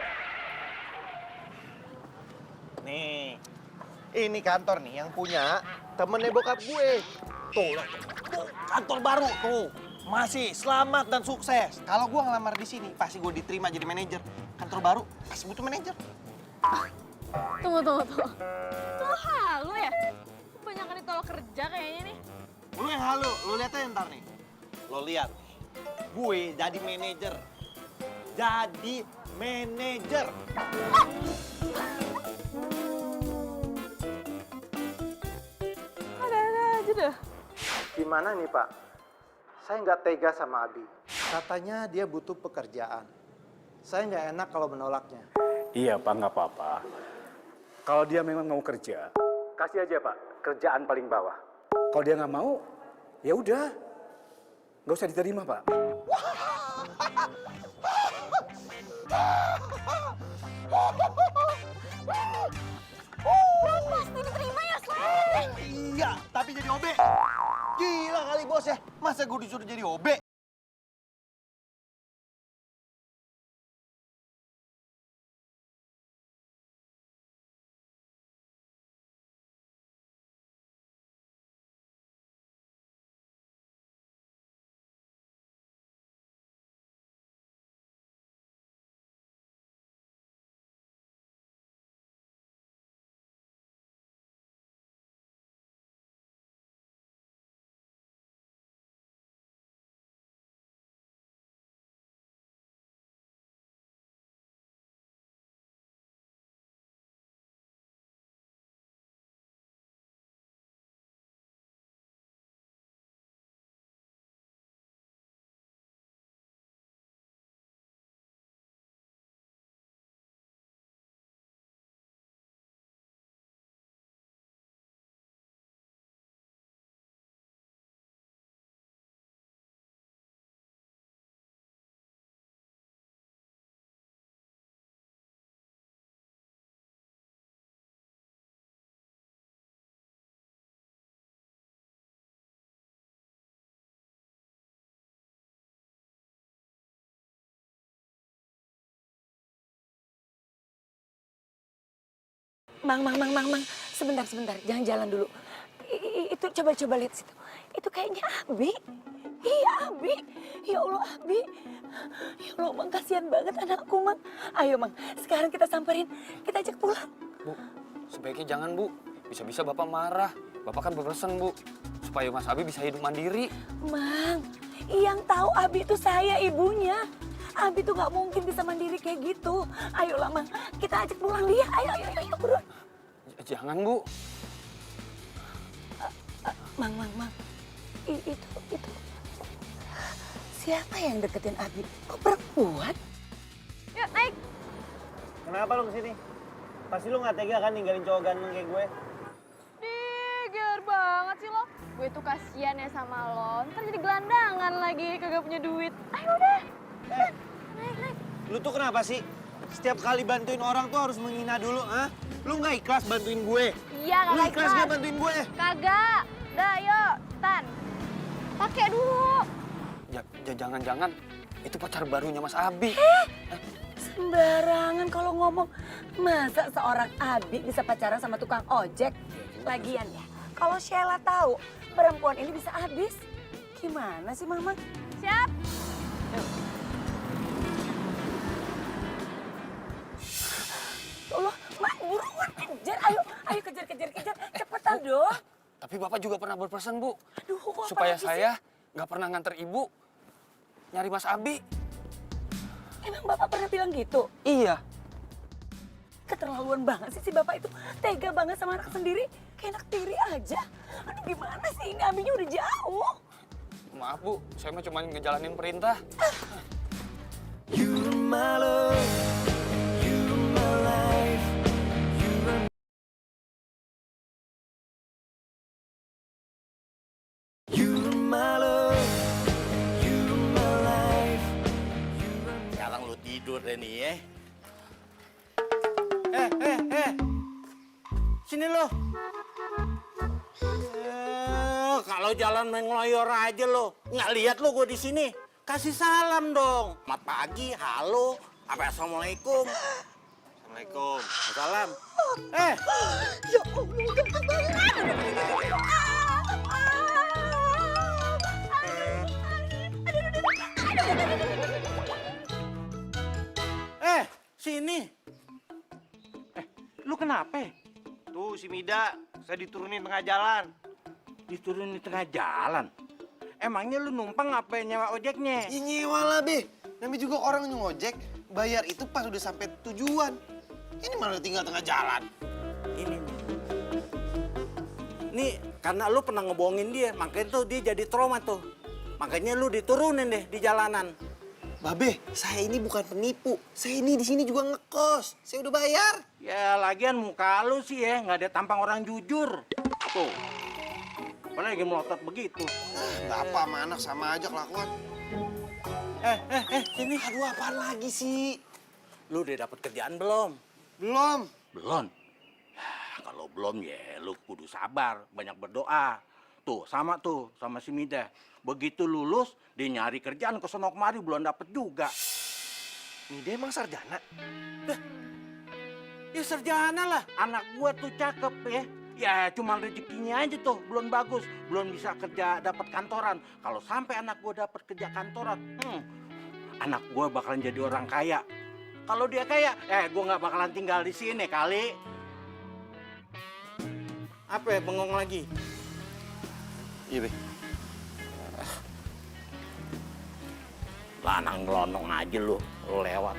Nih, ini kantor nih yang punya temennya bokap gue. Tuh, kantor baru tuh. Masih selamat dan sukses. Kalau gue ngelamar di sini, pasti gue diterima jadi manajer. Kantor baru pasti butuh manajer. Tunggu. Lo halu ya? Kebanyakan ditolak kerja kayaknya nih. Lu yang halu, lu lihat aja ntar nih. Lo lihat, gue jadi manajer. Jadi manajer. Ada aja dah. Gimana nih Pak? Saya nggak tega sama Abi. Katanya dia butuh pekerjaan. Saya nggak enak kalau menolaknya. Iya Pak, nggak apa-apa. Kalau dia memang mau kerja, kasih aja Pak, kerjaan paling bawah. Kalau dia nggak mau, ya udah, nggak usah diterima Pak. Pasti diterima ya, Sleh. Iya, tapi jadi OB. Gila kali bos ya, masa gue disuruh jadi OB? Mang. Sebentar. Jangan jalan dulu. Itu coba lihat situ. Itu kayaknya Abi. Iya, Abi. Ya Allah, Abi. Ya Allah, Mang, kasihan banget anakku, Mang. Ayo, Mang. Sekarang kita samperin. Kita ajak pulang. Bu, sebaiknya jangan Bu. Bisa-bisa Bapak marah. Bapak kan berpesan Bu, supaya Mas Abi bisa hidup mandiri. Mang, yang tahu Abi itu saya, ibunya. Abi tuh nggak mungkin bisa mandiri kayak gitu. Ayolah, Mang. Kita ajak pulang Lia. Ayo, buruan. Jangan Bu. Mang. Itu. Siapa yang deketin Abi? Kok perempuan? Yuk, naik. Kenapa lu kesini? Pasti lu nggak tega kan ninggalin cowok ganteng kayak gue? Ger banget sih lo. Gue tuh kasihan ya sama lo. Ntar jadi gelandangan lagi, kagak punya duit. Ayo udah. Naik. Lu tuh kenapa sih? Setiap kali bantuin orang tuh harus menghina dulu, ah? Lu nggak ikhlas bantuin gue? Iya, Lu kagak ikhlas nggak bantuin gue? Kagak. Udah, yuk. Tan. Pakai dulu. Jangan-jangan itu pacar barunya Mas Abi. Sembarangan kalau ngomong. Masa seorang Abi bisa pacaran sama tukang ojek? Lagian ya, kalau Sheila tahu perempuan ini bisa habis. Gimana sih, Mama? Siap. Allah, Mak, buruan kejar. Ayo kejar. Cepetan dong. Tapi Bapak juga pernah berpesan Bu, Aduh, kok supaya apalagi saya nggak pernah nganter Ibu nyari Mas Abi. Emang Bapak pernah bilang gitu? Iya. Keterlaluan banget sih si Bapak itu. Tega banget sama anak sendiri. Kayak anak tiri aja. Aduh, gimana sih ini Abinya udah jauh. Maaf Bu, saya mah cuma ngejalanin perintah. Sekarang lu tidur deh nih ya. Sini lo. Kalau jalan main ngeloyor aja lo. Nggak lihat lo gue di sini. Kasih salam dong. Selamat pagi, halo, apa assalamualaikum. Assalamualaikum. Salam. Ya Allah, udah kebangun. Sini. Lu kenapa? Tuh si Mida, saya diturunin tengah jalan. Diturunin di tengah jalan. Emangnya lu numpang apa nyewa ojeknya? Ya nyewa lah, Be. Namanya juga orang ngojek, bayar itu pas udah sampai tujuan. Ini malah tinggal tengah jalan. Ini nih karena lu pernah ngebohongin dia, makanya tuh dia jadi trauma tuh. Makanya lu diturunin deh di jalanan. Babe, saya ini bukan penipu. Saya ini di sini juga ngekos. Saya udah bayar. Ya lagian muka lu sih ya, nggak ada tampang orang jujur. Tuh, mana lagi melotot begitu. Bapak sama anak sama aja kelakuan. Sini. Aduh, apaan lagi sih? Lu udah dapet kerjaan belum? Belum. Belum. Ya, kalau belum ya lu kudu sabar, banyak berdoa. Tuh, sama si Mida. Begitu lulus, dia nyari kerjaan ke sono kemari belum dapet juga. Mida emang sarjana? Ya sarjana lah, anak gua tuh cakep ya. Ya cuma rezekinya aja tuh, belum bagus. Belum bisa kerja dapat kantoran. Kalau sampai anak gua dapat kerja kantoran, anak gua bakalan jadi orang kaya. Kalau dia kaya, gua nggak bakalan tinggal di sini kali. Apa ya, bengong lagi? Iya, Be. Lanang ngelonong aja lu lewat.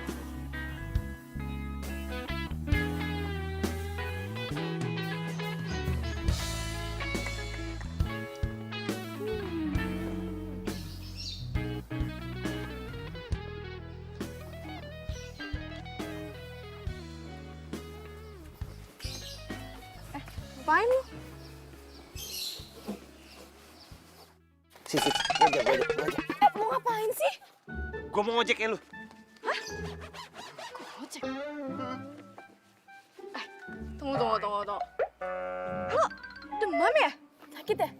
Ngapain lu? Sisi, gua aja. Mau ngapain sih? Gua mau ngojek ya lu. Gojek. Tunggu. Lo demam ya? Sakit ya?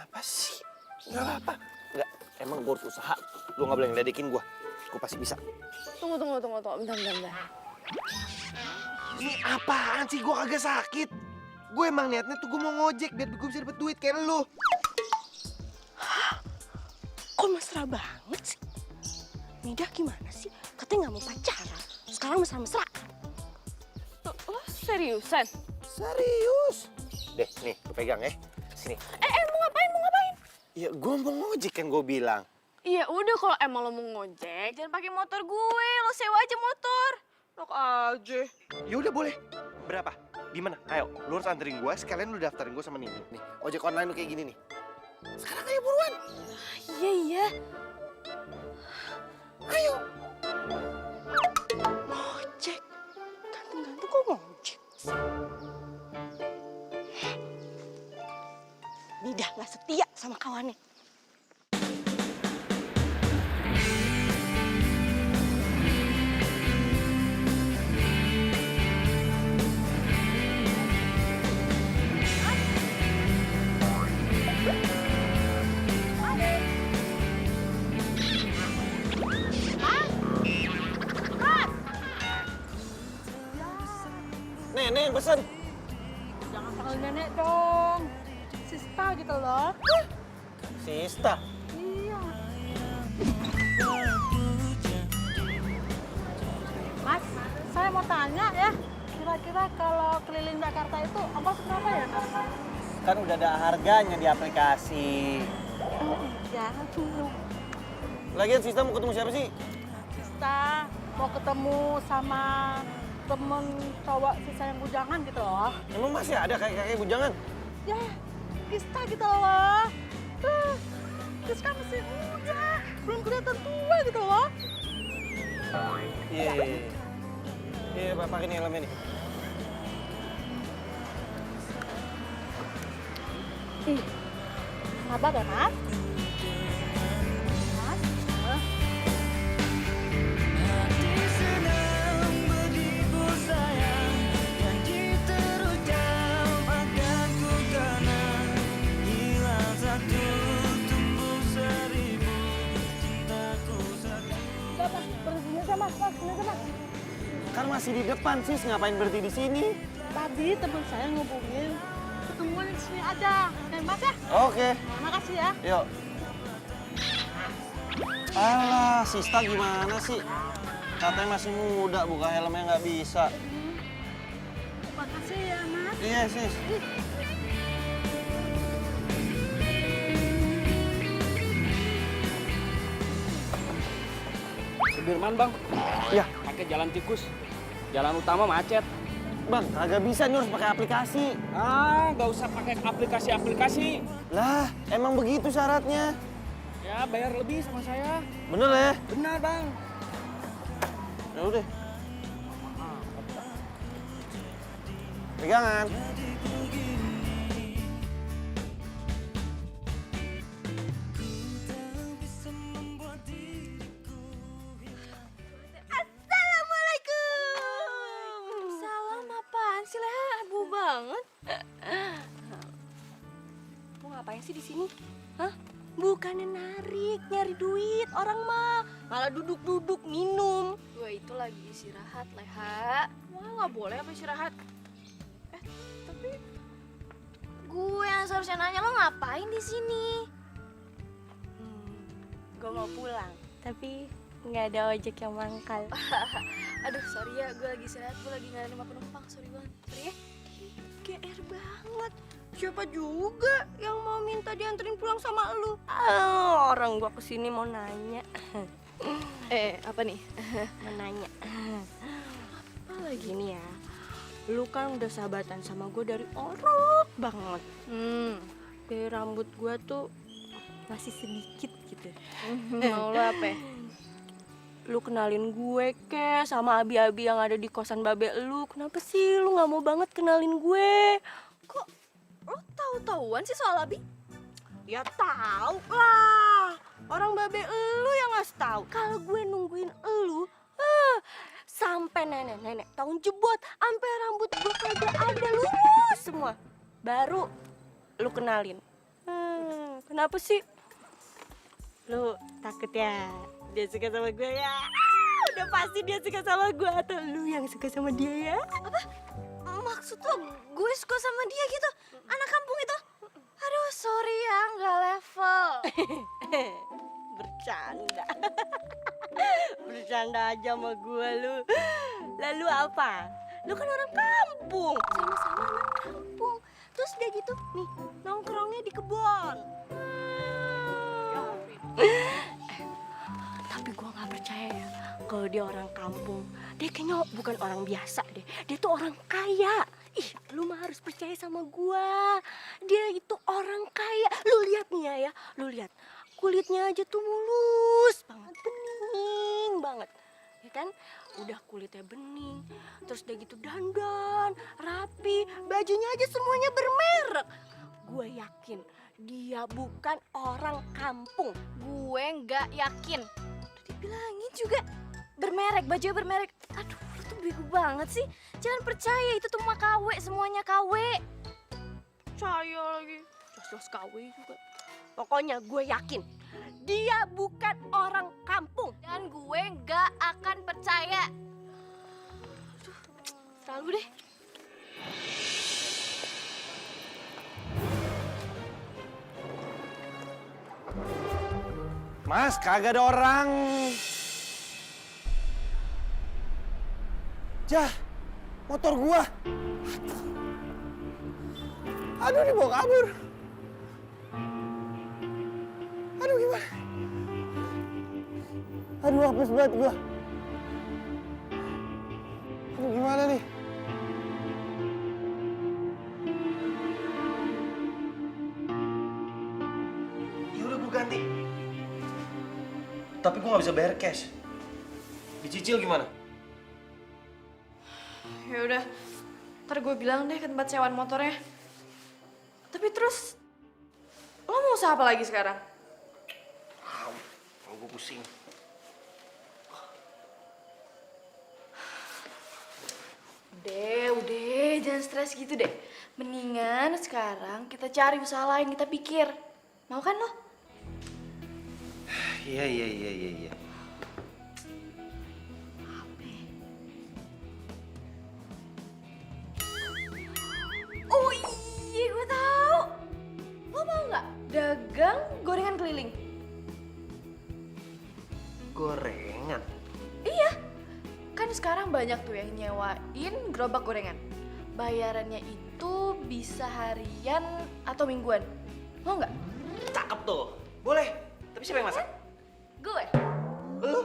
Apa sih? Nggak apa-apa. Nggak, emang gua harus usaha. Lu nggak boleh ngeledekin gua. Gua pasti bisa. Tunggu. Bentar. Ini apaan sih? Gua kagak sakit. Gue emang niatnya tuh gue mau ngojek biar gue bisa dapet duit kayak lu. Kok mesra banget sih? Mida gimana sih? Katanya nggak mau pacaran. Sekarang mesra-mesra. Lo seriusan? Serius? Deh, nih, lu pegang ya. Sini. Mau ngapain? Ya, gua mau ngojek kan gua bilang. Iya udah kalau emang lo mau ngojek, jangan pakai motor gue, lo sewa aja motor. Enak aja. Ya udah boleh. Berapa? Di mana? Ayo, lu harus anterin gue. Sekalian lu daftarin gue sama Nini. Nih, ojek online lu kayak gini nih. Sekarang ayo buruan. Iya. Ayo. Ngojek. Ganteng-ganteng kok ngojek? Mida nggak setia sama kawannya. Nenek yang pesen. Jangan panggil nenek dong. Sista gitu loh. Sista. Iya. Mas, saya mau tanya ya. Kira-kira kalau keliling Jakarta itu ongkos berapa ya, Mas? Kan udah ada harganya di aplikasi. Oh iya. Lagian Sista mau ketemu siapa sih? Sista mau ketemu sama temen cowok sisa yang bujangan gitu loh. Emang masih ada kakek-kakek bujangan? Ya, Sista gitu loh. Tuh, Sista masih muda, belum kelihatan tua gitu loh. Iya, Pak, pakai nih helmnya nih. Ih, sabar ya, Mas. Kan masih di depan, Sis. Ngapain berhenti di sini? Tadi teman saya ngubungin ketemuan di sini aja. Oke, Mas ya? Oke. Makasih ya. Yuk. Alah, Sista gimana sih? Katanya masih muda, buka helmnya nggak bisa. Makasih ya, Mas. Iya, Sis. Sudirman, Bang. Iya. Pakai jalan tikus. Jalan utama macet. Bang, kagak bisa nih, harus pakai aplikasi. Nggak usah pakai aplikasi-aplikasi. Lah, emang begitu syaratnya. Ya Ya, bayar lebih sama saya. Bener ya? Benar, Bang. Ya udah. Pegangan. Assalamualaikum. Salam apaan sih Leha? Heboh banget. Lu ngapain sih di sini? Hah? Bukannya narik, nyari duit orang mah. Malah duduk-duduk minum. Gue itu lagi istirahat Leha. Wah nggak boleh apa istirahat? Tapi gue yang seharusnya nanya lo ngapain di sini? Gue mau pulang, tapi nggak ada ojek yang mangkal. Aduh sorry ya, gue lagi istirahat, gue lagi nggak ada penumpang, sorry banget. Sorry ya. GR banget. Siapa juga yang mau minta dianterin pulang sama lu? Orang gua kesini mau nanya. Apa nih? Mau nanya. Apa lagi nih ya? Lu kan udah sahabatan sama gue dari orok banget. Kayak rambut gua tuh masih sedikit gitu. Mau lo apa ya? Lu kenalin gue ke sama abi-abi yang ada di kosan babe lu. Kenapa sih lu nggak mau banget kenalin gue? Kok lo tahu-tahuan sih soal Abi? Ya tahu lah. Orang babe lu yang ngasih tahu. Kalau gue nungguin elu, sampai nenek-nenek tahun jebot, sampai rambut gue kagak ada lurus semua. Baru lu kenalin. Kenapa sih? Lu takut ya? Dia suka sama gue ya? Udah pasti dia suka sama gue, atau lu yang suka sama dia ya? Apa? Maksud lo gue suka sama dia gitu? Anak kampung itu? Aduh sorry ya, nggak level. Bercanda. Bercanda aja sama gue lu. Lalu apa? Lu kan orang kampung. Sama-sama anak kampung. Terus dia gitu, nih nongkrongnya di kebun. Tapi gue nggak percaya ya kalau dia orang kampung. Dia kayaknya bukan orang biasa deh. Dia tuh orang kaya. Ih, lu mah harus percaya sama gue. Dia itu orang kaya. Lu lihat nih ya, lu lihat. Kulitnya aja tuh mulus banget, bening banget. Ya kan? Udah kulitnya bening, terus dia gitu dandan, rapi, bajunya aja semuanya bermerek. Gue yakin dia bukan orang kampung. Gue nggak yakin. Udah dibilangin juga bermerek, bajunya bermerek. Aduh, lu tuh bego banget sih. Jangan percaya, itu tuh mah KW, semuanya KW. Percaya lagi. Jelas-jelas KW juga. Pokoknya gue yakin dia bukan orang kampung. Dan gue nggak akan percaya. Aduh, selalu deh. Mas, kagak ada orang. Jah, motor gua. Aduh, dibawa kabur. Aduh, gimana? Aduh, hapus banget gua. Aduh, gimana nih? Ya udah gue ganti. Tapi gue nggak bisa bayar cash. Dicicil gimana? Ya udah, ntar gue bilang deh ke tempat sewaan motornya. Tapi terus, lo mau usaha apa lagi sekarang? Mau gue pusing. Udah, jangan stres gitu deh. Mendingan sekarang kita cari usaha lain, kita pikir. Mau kan lo? Iya. Oh iya, gue tahu. Lo mau nggak dagang gorengan keliling? Gorengan? Iya, kan sekarang banyak tuh yang nyewain gerobak gorengan. Bayarannya itu bisa harian atau mingguan. Mau nggak? Cakep tuh. Boleh. Tapi siapa yang masak? Gue. Lu?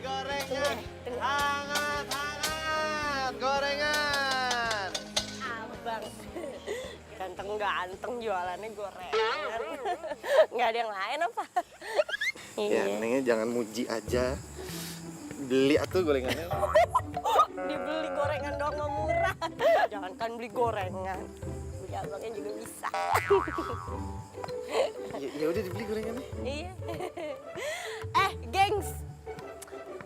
gorengan. Hangat, hangat. Gorengan. Abang. Ganteng-ganteng jualannya gorengan. Nggak ada yang lain apa? Ya, Nengnya jangan muji aja. Beli atuh gorengannya. Dibeli gorengan doang nggak murah. Jangan kan beli gorengan. Beli abangnya juga bisa. Ya udah dibeli gorengannya. Iya. Gengs.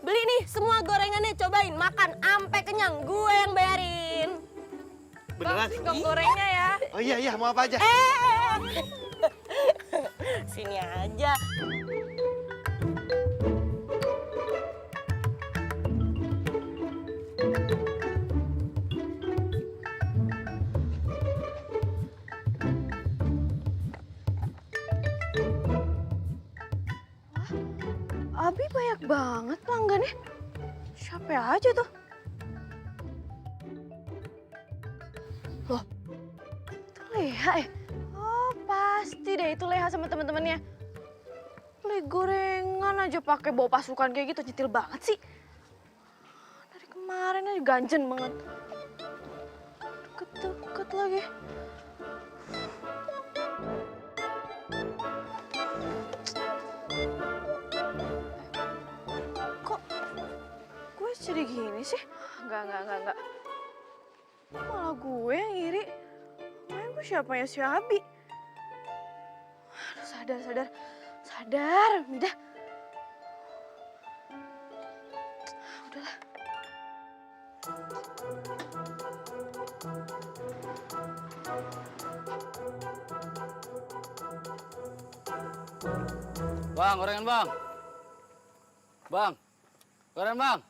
Beli nih semua gorengannya, cobain makan ampe kenyang. Gue yang bayarin. Beneran? Singkong gorengnya ya. Oh iya, mau apa aja? Sini aja. Abi banyak banget pelanggannya. Siapa aja tuh? Loh, itu Leha ya? Oh, pasti deh itu Leha sama teman-temannya. Beli gorengan aja pakai bawa pasukan kayak gitu, nyetil banget sih. Dari kemarin aja ganjen banget. Deket-deket lagi. Kok gue jadi gini sih? Enggak. Malah gue yang iri. Main gue siapanya si Abi? Aduh, sadar, Mida. Udahlah. Bang, gorengan bang. Bang, gorengan bang.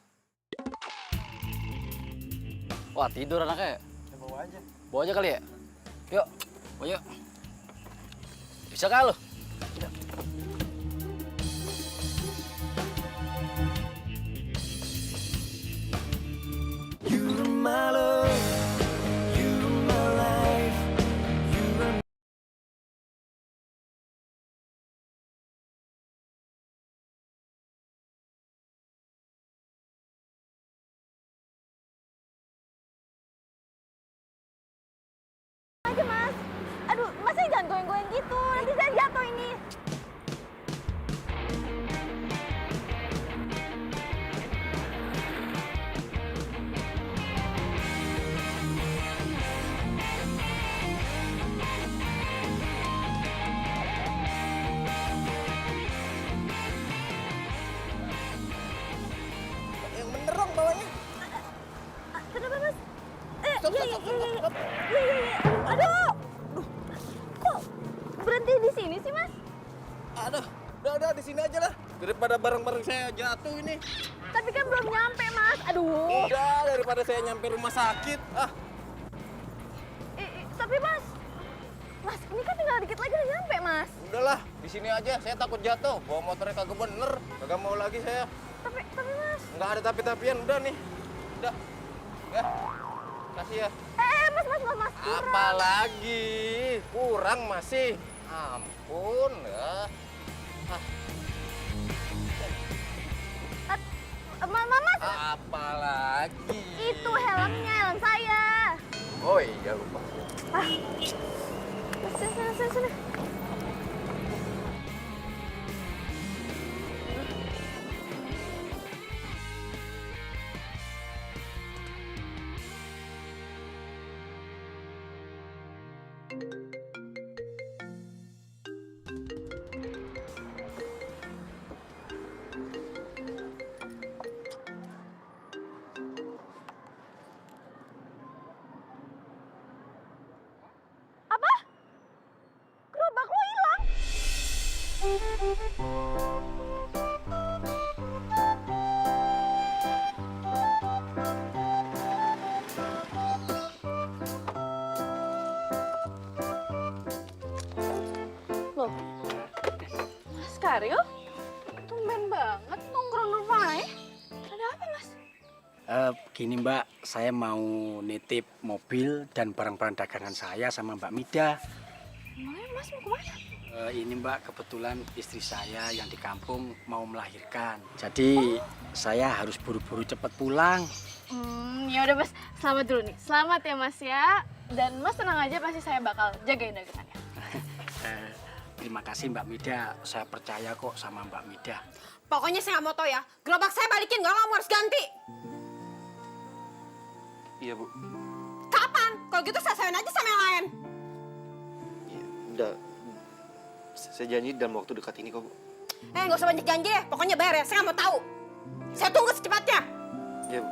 Wah, tidur anaknya. Ya, bawa aja. Bawa aja kali ya? Yuk, bawa yuk. Bisa kah lu? Aja mas. Aduh, masnya jangan goyang-goyang gitu. Nanti saya jatuh ini. Yang bener dong bawanya. Kenapa mas? Stop. Iya. Aduh. Kok berhenti di sini sih mas? Aduh, udah di sini aja lah. Daripada barang-barang saya jatuh ini. Tapi kan belum nyampe mas. Aduh. Udah, daripada saya nyampe rumah sakit. Tapi mas, ini kan tinggal dikit lagi udah nyampe mas. Udahlah, di sini aja. Saya takut jatuh. Bawa motornya kagak bener. Kagak mau lagi saya. Tapi mas. Nggak ada tapi-tapian. Udah nih. Udah. Ya. Kasih ya. Mas. Apalagi kurang masih. Ampun ya. Mas. Apalagi. Itu helmnya, helm saya. Oh iya lupa. Sini. Apa? Gerobak lo hilang? Loh, Mas Karyo? Tumben banget nongkrong rupanya. Ada apa, Mas? Gini Mbak, saya mau nitip mobil dan barang-barang dagangan saya sama Mbak Mida. Emangnya Mas mau kemana? Ini Mbak, kebetulan istri saya yang di kampung mau melahirkan. Jadi saya harus buru-buru cepat pulang. Ya udah Mas, selamat dulu nih. Selamat ya Mas ya. Dan Mas tenang aja, pasti saya bakal jagain dagangannya. Terima kasih Mbak Mida, saya percaya kok sama Mbak Mida. Pokoknya saya nggak mau tahu ya. Gerobak saya balikin, nggak mau harus ganti. Iya, Bu. Kapan? Kalau gitu saya sayain aja sama yang lain. Ya, udah. Saya janji dalam waktu dekat ini kok, Bu. Nggak usah banyak janji deh. Pokoknya bayar ya. Saya nggak mau tahu. Saya tunggu secepatnya. Ya, Bu.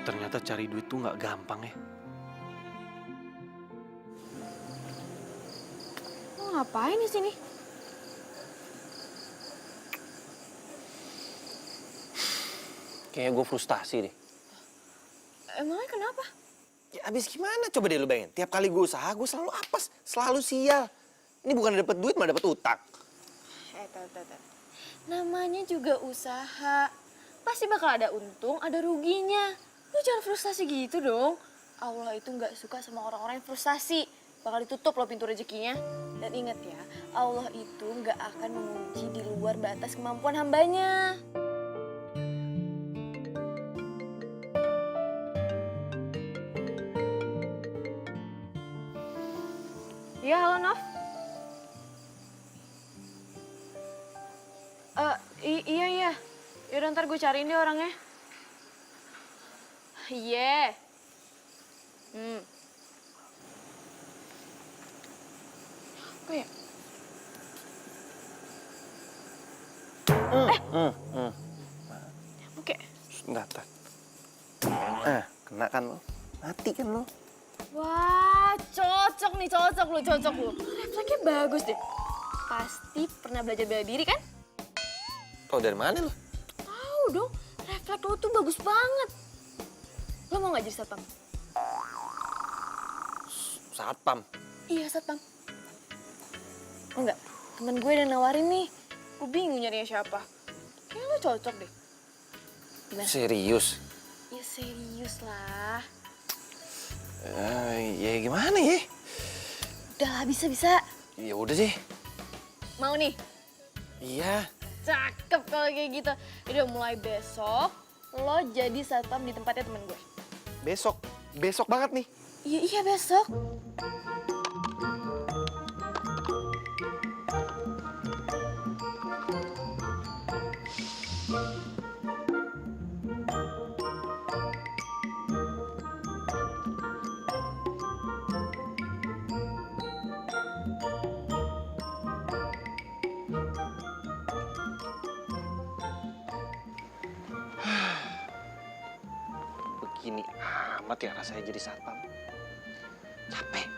Ternyata cari duit tuh nggak gampang ya. Lo ngapain di sini? Kayaknya gue frustasi deh. Emangnya kenapa? Ya abis gimana? Coba deh lu bayangin. Tiap kali gue usaha, gue selalu apes. Selalu sial. Ini bukan dapet duit, malah dapet utang. Tuh. Namanya juga usaha. Pasti bakal ada untung, ada ruginya. Lu jangan frustasi gitu dong. Allah itu nggak suka sama orang-orang yang frustasi. Bakal ditutup loh pintu rezekinya. Dan ingat ya, Allah itu nggak akan menguji di luar batas kemampuan hambanya. Ya, halo Nov. Iya. Yaudah ntar gue cariin deh orangnya. Iya. Apa ya? Oke. Datar. Kena kan lo? Mati kan lo? Wah, cocok lu. Refleksnya bagus deh. Pasti pernah belajar bela diri kan? Tau dari mana lo? Tahu dong, refleks lo tuh bagus banget. Lo mau nggak jadi satpam? Satpam. Iya, satpam. Oh enggak, temen gue udah nawarin nih. Gue bingung nyarinya siapa. Kayaknya lo cocok deh. Gimana? Serius? Ya serius lah. Ya gimana ya? Udah lah, bisa. Ya udah deh. Mau nih? Iya. Cakep kalau kayak gitu. Udah mulai besok, lo jadi satpam di tempatnya temen gue. Besok banget nih. Iya besok. Begini amat ya rasanya jadi satpam. Capek.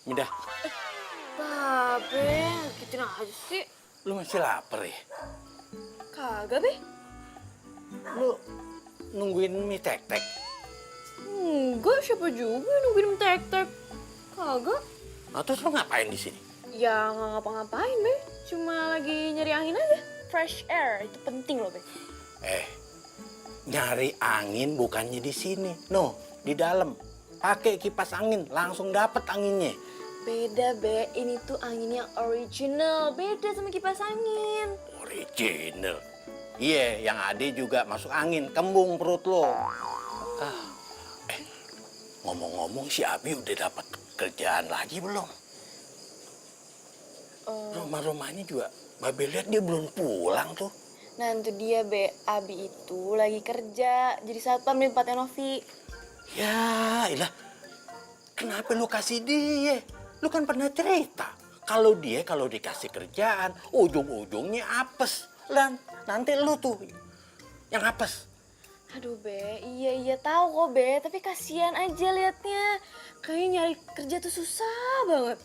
Mida, Babe, gituin aja sih. lu masih lapar ya? Kagak, Be. Lu nungguin mie tek-tek? Enggak, siapa juga yang nungguin tek-tek. Kagak. Nah, terus lu ngapain di sini? Ya nggak ngapa-ngapain, Be. Cuma lagi nyari angin aja. Fresh air, itu penting loh, Be. Nyari angin bukannya di sini. No, di dalam. Pakai kipas angin, langsung dapet anginnya. Beda, Be. Ini tuh angin yang original. Beda sama kipas angin. Original. Iya, yang ada juga masuk angin, kembung perut lo. Ngomong-ngomong si Abi udah dapat kerjaan lagi belum? Rumah-rumahnya juga, Babe lihat dia belum pulang tuh. Nah, itu dia, Be. Abi itu lagi kerja. Jadi satpam di tempatnya Novi. Ya, ilah. Kenapa lu kasih dia? Lu kan pernah cerita Kalau dikasih kerjaan, ujung-ujungnya apes. Lan, nanti lu tuh yang apes. Aduh Be, iya tahu kok Be, tapi kasihan aja liatnya. Kayaknya nyari kerja tuh susah banget.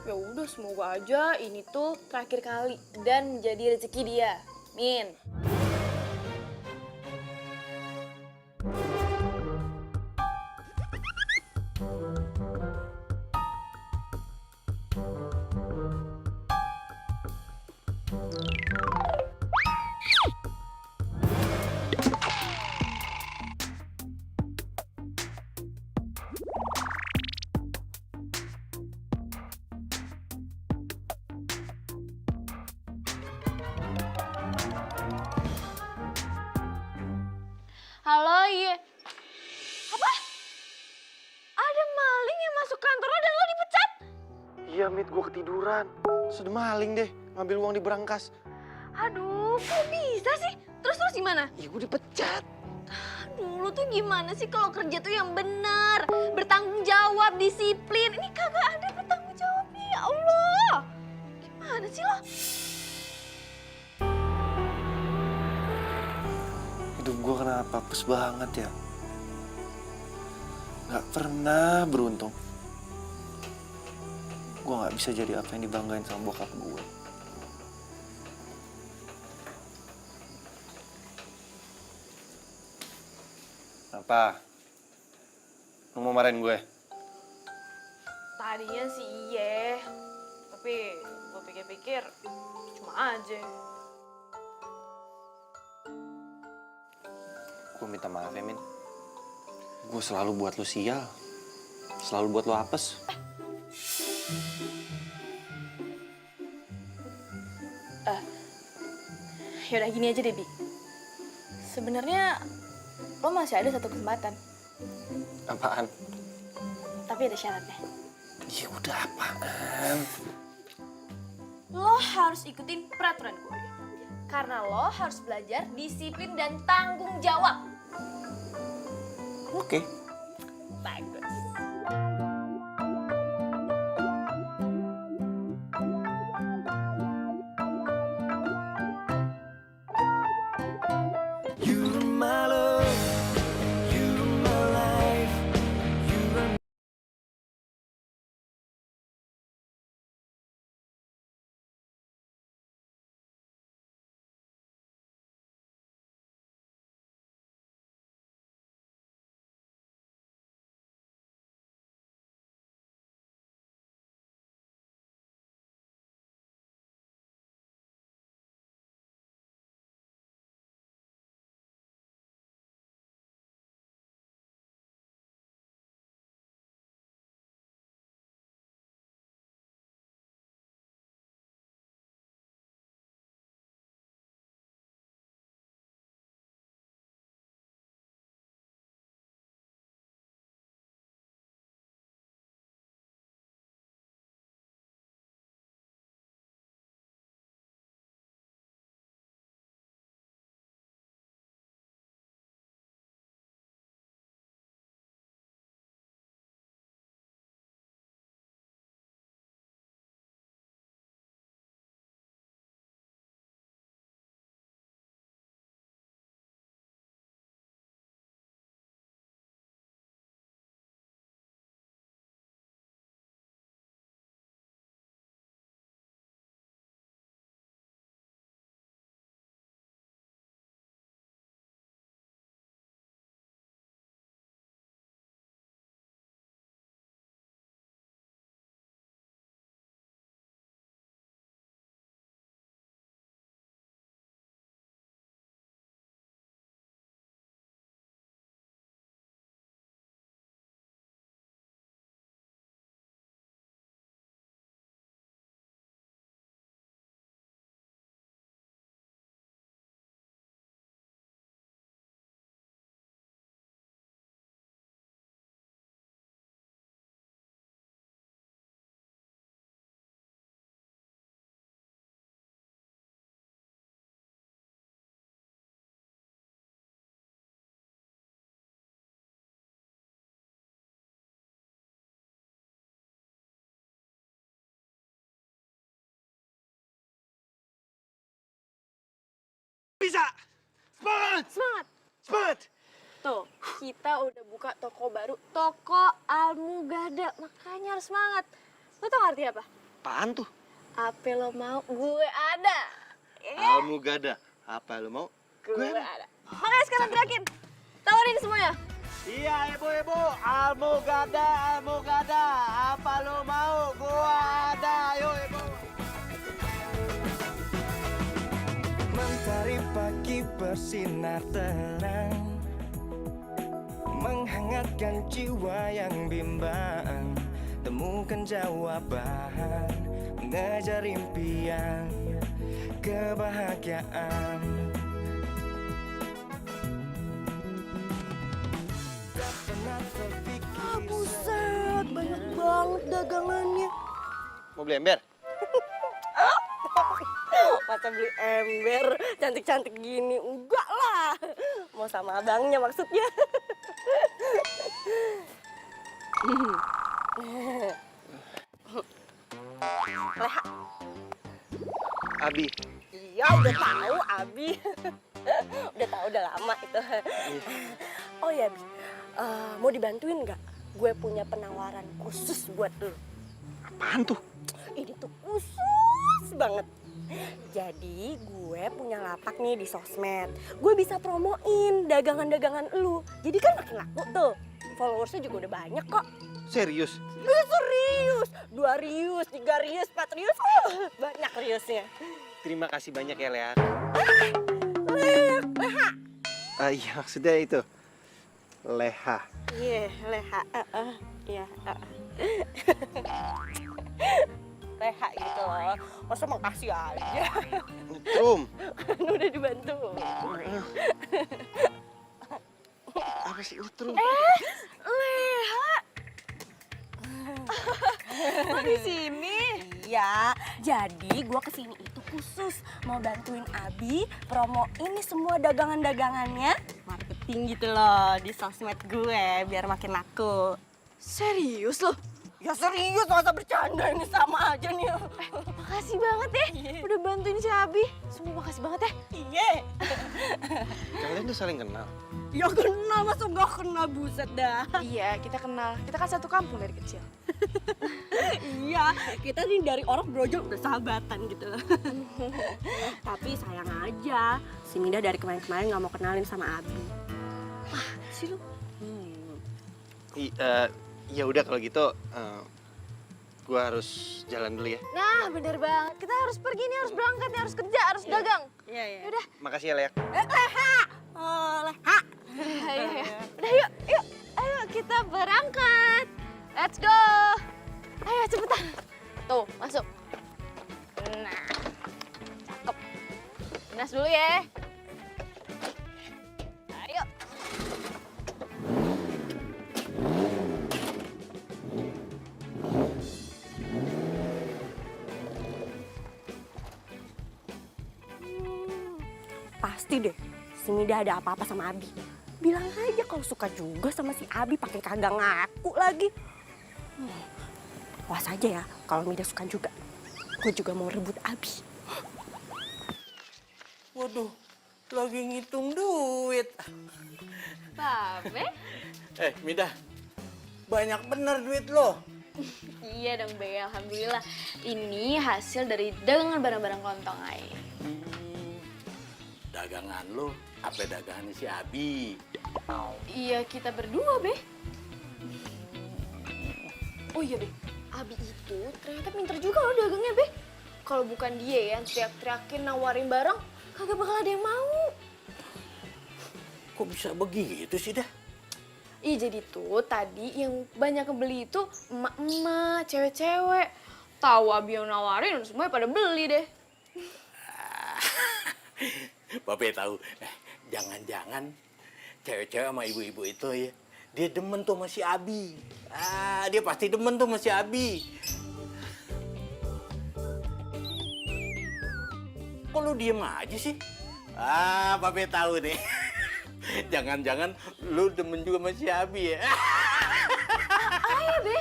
Ya udah semoga aja ini tuh terakhir kali dan menjadi rezeki dia. Min. Halo, iya. Apa? Ada maling yang masuk kantor lo dan lo dipecat? Iya, Mit, gue ketiduran. Sudah maling deh, ngambil uang di berangkas. Aduh, kok bisa sih? Terus gimana? Ya gue dipecat. Aduh, lo tuh gimana sih kalau kerja tuh yang benar, bertanggung jawab, disiplin. Ini kagak ada bertanggung jawabnya, ya Allah. Gimana sih lo? Hidup gue kenapa apes banget ya? Gak pernah beruntung. Gue gak bisa jadi apa yang dibanggain sama bokap gue. Apa? Lu mau marahin gue? Tadinya sih iya, tapi gue pikir-pikir cuma aja. Gue minta maaf ya, Min. Gue selalu buat lu sial. Selalu buat lu apes. Yaudah gini aja deh, Bi. Sebenarnya lo masih ada satu kesempatan, Apaan? tapi ada syaratnya. Ya udah apaan? Lo harus ikutin peraturan gue. Karena lo harus belajar disiplin dan tanggung jawab. Oke. Bagus. Semangat! Semangat. Semangat! Tuh, kita udah buka toko baru, toko Almugada. Makanya harus semangat. Lo tau arti apa? Apaan tuh? Apa lo mau, gue ada. Almugada. Apa lu mau? Gue ada. Makanya sekarang gerakin. Tawarin semuanya. Iya, ibu-ibu. Almugada, Almugada. Apa lu mau? Gua ada. Ayo, ibu. Mentari pagi bersinar terang, menghangatkan jiwa yang bimbang. Temukan jawaban, mengejar impian, kebahagiaan. Tak pernah terpikir. Buset, banyak banget dagangannya. Mau beli ember? Masa beli ember cantik-cantik gini? Enggak lah. Mau sama abangnya maksudnya. Leha. Abi. Iya, udah tahu Abi. Udah tahu udah lama itu. Oh ya, Bi. Mau dibantuin nggak? Gue punya penawaran khusus buat lu. Apaan tuh? Ini tuh khusus banget. Jadi gue punya lapak nih di sosmed. Gue bisa promoin dagangan-dagangan lu. Jadi kan makin laku tuh. Followersnya juga udah banyak kok. Serius? Serius. 2 rius, 3 rius, 4 rius. Banyak riusnya. Terima kasih banyak ya, Lea. Leha. Iya, maksudnya itu. Leha. Iya, Leha. Iya. Leha gitu loh. Masa makasih aja. Trum. Kan udah dibantu. Apa sih Utrum? Leha. Kok di sini? Iya, jadi gue kesini itu khusus mau bantuin Abi promoin nih semua dagangan-dagangannya, marketing gitu loh di sosmed gue biar makin laku. Serius lo? Ya serius, masa bercanda ini sama aja nih. Makasih banget ya, udah bantuin si Abi. Semua makasih banget ya. Iya. Kalian tuh saling kenal. Ya kenal, masa gak kenal, buset dah. Iya, kita kenal. Kita kan satu kampung dari kecil. Iya, kita nih dari orang brojol udah sahabatan gitu loh. Tapi sayang aja, si Mida dari kemarin-kemarin gak mau kenalin sama Abi. Wah, sih lu. Ya udah kalau gitu, gua harus jalan dulu ya. Nah, bener banget. Kita harus pergi nih, harus berangkat nih, harus kerja, harus dagang. Iya, iya. Udah. Makasih ya, Lea. Leha. Leha. Ayo. Udah yuk. Ayo kita berangkat. Let's go. Ayo cepetan. Tuh, masuk. Nah, cakep. Nas dulu ya. Ayo. Pasti deh, si Mida ada apa-apa sama Abi. Bilang aja kalau suka juga sama si Abi, pakai kagak ngaku lagi. Awas aja ya, kalau Mida suka juga. Gue juga mau rebut Abi. Waduh, lagi ngitung duit. Babe? Mida, banyak bener duit lo. Iya dong, Be. Alhamdulillah. Ini hasil dari dagangan barang-barang kelontong ay. Dagangan lo, apa dagangan si Abi? Iya, kita berdua, Be. Oh iya, Be. Abi itu ternyata pinter juga loh dagangnya, Be. Kalau bukan dia yang teriak-teriakin nawarin barang, kagak bakal ada yang mau. Kok bisa begitu sih dah? Iya, jadi tuh tadi yang banyak kebeli itu emak-emak, cewek-cewek. Tahu Abi yang nawarin, semuanya pada beli deh. Bapak tahu, jangan-jangan cewek-cewek sama ibu-ibu itu ya, dia demen tuh sama si Abi. Dia pasti demen tuh sama si Abi. Kok lu diem aja sih? Bapak tahu nih. Jangan-jangan lu demen juga sama si Abi ya? Ayo, Be.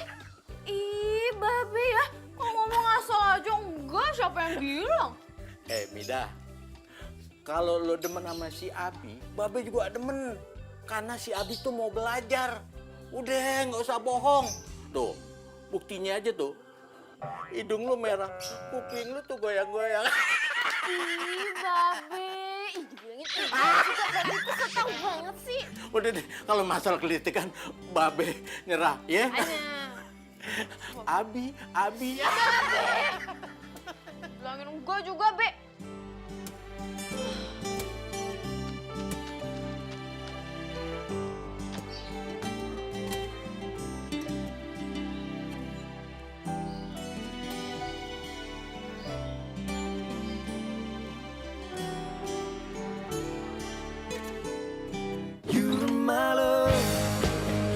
Ih, Babe ya. Kok ngomong asal aja enggak, siapa yang bilang? Mida, Kalau lo demen sama si Abi, Babe juga demen. Karena si Abi tuh mau belajar. Udah, nggak usah bohong. Tuh, buktinya aja tuh. Hidung lu merah, kuping lu tuh goyang-goyang. Ih, Babe. Ih, dibilangin juga Babe tuh ketau banget sih. Udah deh, kalau masalah kelitikan, Babe nyerah, ya? Abi. Bilangin enggak juga, Be. You're my love,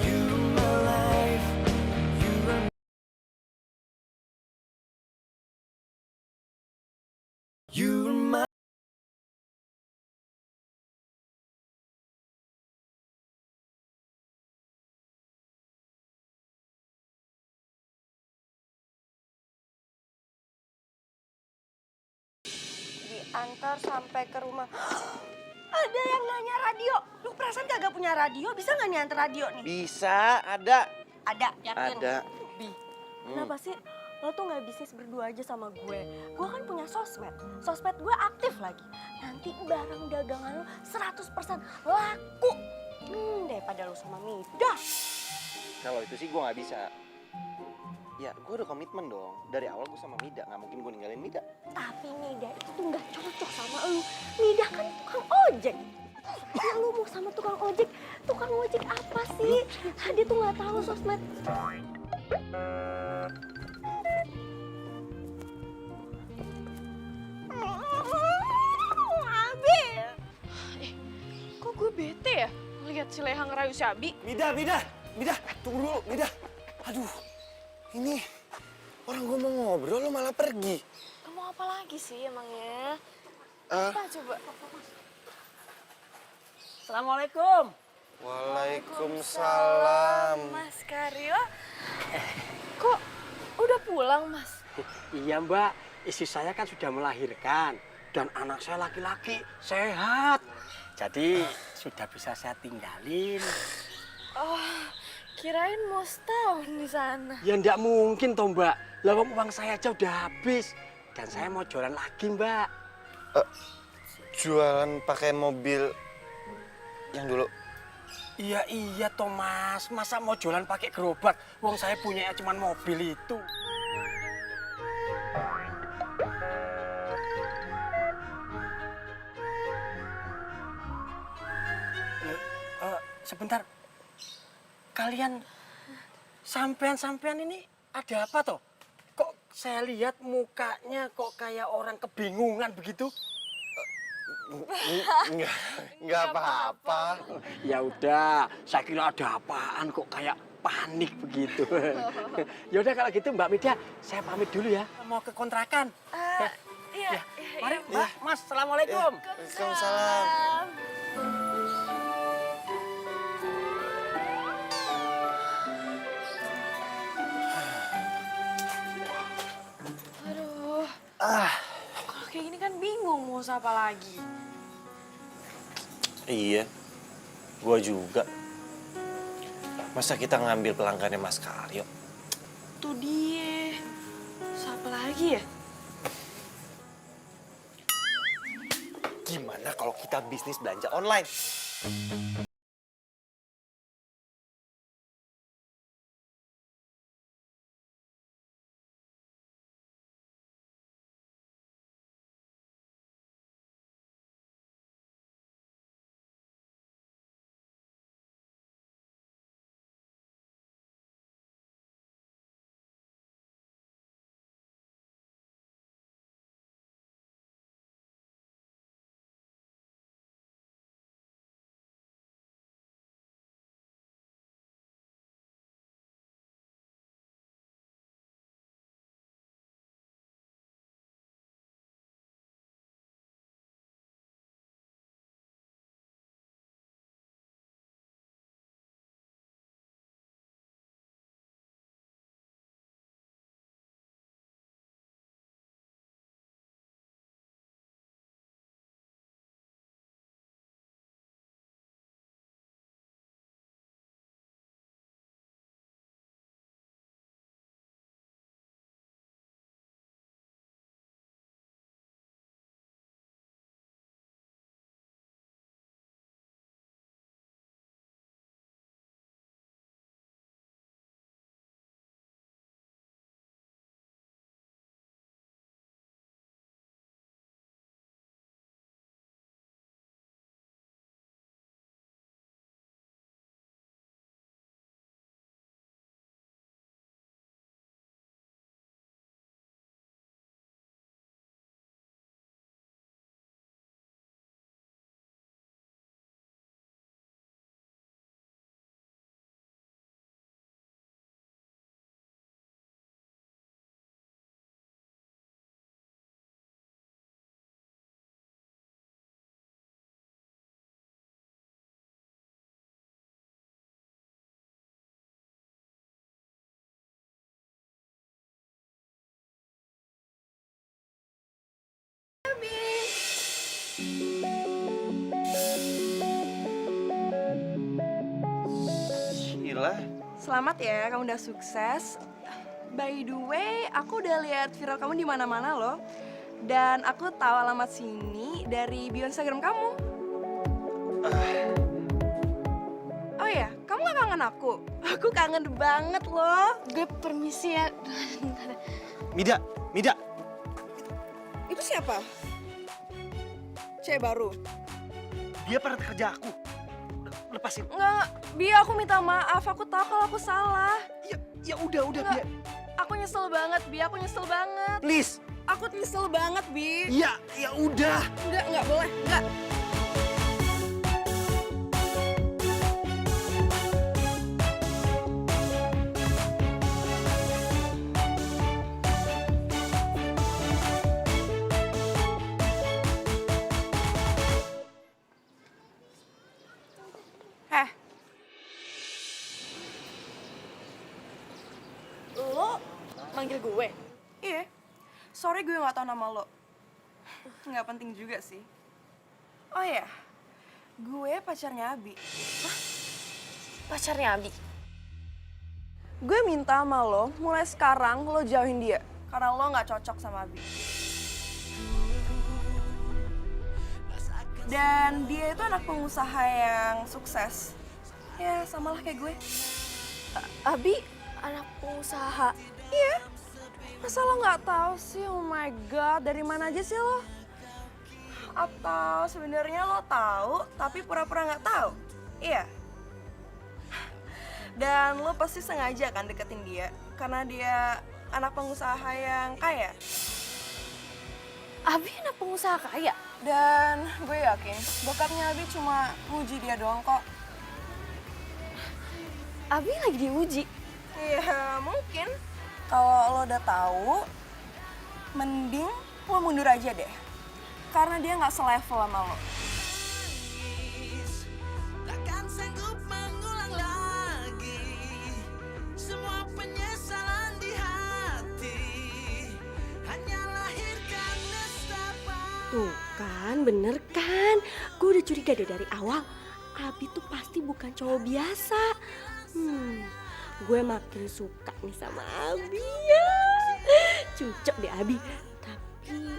you're my life, you're my Diantar sampai ke rumah. Ada yang nanya radio. Lu perasaan kagak punya radio? Bisa nggak nih antar radio nih? Bisa, ada. Ada, yakin? Ada. Bi, kenapa sih lo tuh nggak bisnis berdua aja sama gue? Gue kan punya sosmed. Sosmed gue aktif lagi. Nanti barang dagangan lo 100% laku. Daripada lo sama Midah. Kalau itu sih gue nggak bisa. Ya, gue udah komitmen dong. Dari awal gue sama Mida, nggak mungkin gue ninggalin Mida. Tapi Midah itu tuh nggak cocok sama lo. Midah kan tukang ojek. Ya lu mau sama tukang ojek apa sih? Dia tuh nggak tahu sosmed. Abi. Kok gue bete ya ngeliat si Leha ngerayu si Abi? Mida, tunggu dulu, Mida. Aduh, ini orang gue mau ngobrol lo malah pergi. Kamu apa lagi sih emangnya? Apa coba? Assalamualaikum. Waalaikumsalam. Mas Karyo. Kok udah pulang, Mas? Iya, Mbak. Istri saya kan sudah melahirkan. Dan anak saya laki-laki, sehat. Jadi sudah bisa saya tinggalin. Oh, kirain mau setahun di sana. Ya enggak mungkin toh, Mbak. Lah uang saya aja udah habis. Dan saya mau jualan lagi, Mbak. Jualan pakai mobil yang dulu. Iya toh, Mas. Masa mau jualan pakai gerobak? Uang saya punya cuma mobil itu. Sebentar. Kalian sampean ini ada apa toh? Kok saya lihat mukanya kok kayak orang kebingungan begitu? Enggak apa-apa. Ya udah, saya kira ada apaan kok kayak panik begitu. Ya udah kalau gitu Mbak Mida, saya pamit dulu ya. Mau ke kontrakan. Iya. Mari, Mbak, Mas, Assalamualaikum. Waalaikumsalam. Aduh. Kalau kayak gini kan bingung mau usaha apa lagi. Iya, gua juga. Masa kita ngambil pelanggannya Mas Karyo? Tuh dia. Usaha apa lagi ya? Gimana kalau kita bisnis belanja online? Sheila, Selamat ya, kamu udah sukses. By the way, aku udah lihat viral kamu di mana-mana loh. Dan aku tahu alamat sini dari bio Instagram kamu. Oh ya, kamu gak kangen aku? Aku kangen banget loh. Gue permisi ya. Mida, Mida. Itu siapa? Cewek baru? Dia pernah kerja aku. Lepasin. Enggak, Bi, aku minta maaf. Aku tahu kalau aku salah. Ya udah, Enggak. Aku nyesel banget, Bi. Aku nyesel banget. Please. Aku nyesel banget, Bi. Ya udah. Enggak boleh. Enggak. Lo manggil gue? Iya. Sorry gue gak tahu nama lo. Nggak penting juga sih. Oh iya, gue pacarnya Abi. Pacarnya Abi. Gue minta sama lo, mulai sekarang lo jauhin dia. Karena lo gak cocok sama Abi. Dan dia itu anak pengusaha yang sukses. Ya, samalah kayak gue. Abi anak pengusaha. Iya. Masa lo nggak tahu sih? Oh my god, dari mana aja sih lo? Atau sebenarnya lo tahu tapi pura-pura nggak tahu? Iya. Dan lo pasti sengaja kan deketin dia karena dia anak pengusaha yang kaya. Abi anak pengusaha kaya. Dan gue yakin bokapnya Abi cuma muji dia doang kok. Abi lagi diuji. Iya, mungkin. Kalau lo udah tahu, mending lo mundur aja deh. Karena dia nggak selevel sama lo. Takkan sanggup mengulang lagi semua penyesalan di hati. Hanya lahirkan nestapa. Tuh kan, bener kan? Gue udah curiga deh dari awal. Abi tuh pasti bukan cowok biasa. Gue makin suka nih sama Abi ya. Cocok deh Abi. Tapi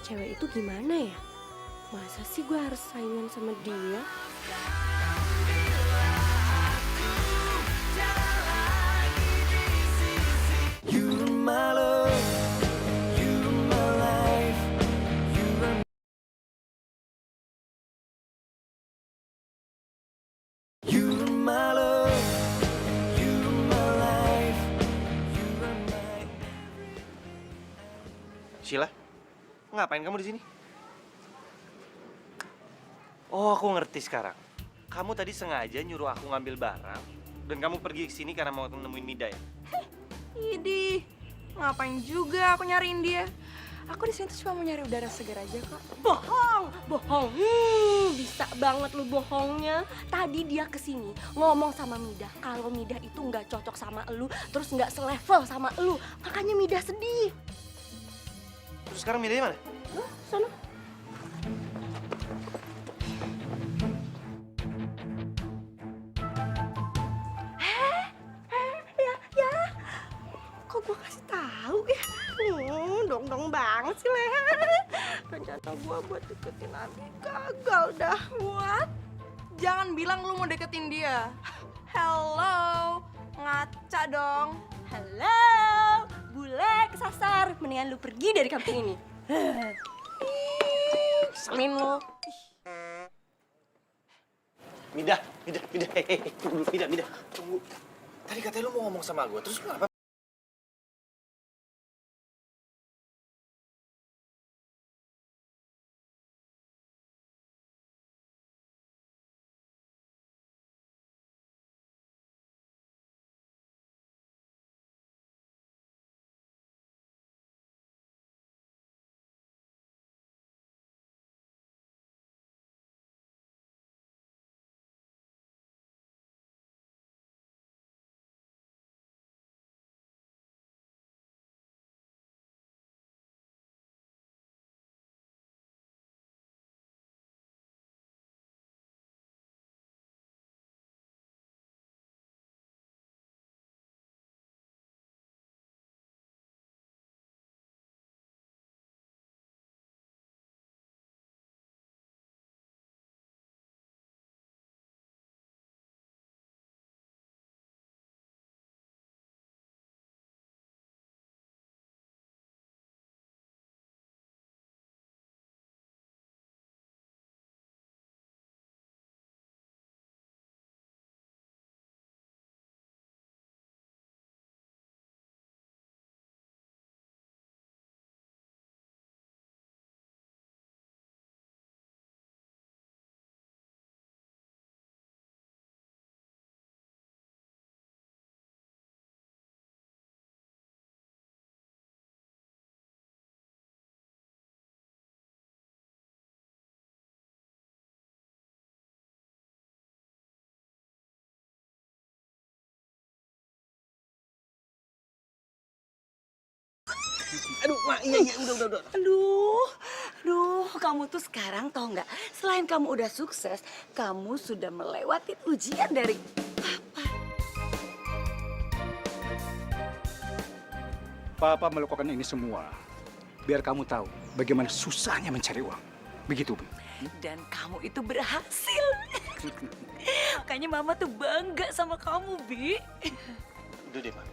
cewek itu gimana ya? Masa sih gue harus saingan sama dia? You're my love, you're my life, you're my love, you're my life, you're my Sheila, ngapain kamu di sini? Oh, aku ngerti sekarang. Kamu tadi sengaja nyuruh aku ngambil barang dan kamu pergi ke sini karena mau nemuin Mida ya? Idih, ngapain juga aku nyariin dia? Aku di sini tuh cuma mau nyari udara segar aja kok. Bohong. Bisa banget lu bohongnya. Tadi dia kesini ngomong sama Mida kalau Mida itu nggak cocok sama elu, terus nggak selevel sama elu. Makanya Mida sedih. Terus sekarang Midanya mana? Sana. Ya. Kok gue kasih tahu ya? Dong banget sih Leha. Rencana gue buat deketin Abi gagal dah. What? Jangan bilang lu mau deketin dia. Hello, ngaca dong. Hello, bule kesasar. Mendingan lu pergi dari kampung ini. Keselin lu. Mida, tunggu dulu, Mida, tunggu. Tadi katanya lu mau ngomong sama gue, terus lu apa? Aduh, Mak, iya, udah. Aduh, kamu tuh sekarang tau nggak? Selain kamu udah sukses, kamu sudah melewati ujian dari Papa melakukan ini semua biar kamu tahu bagaimana susahnya mencari uang. Begitu, Bu. dan kamu itu berhasil. Makanya mama tuh bangga sama kamu, Bi. Udah deh, Mak.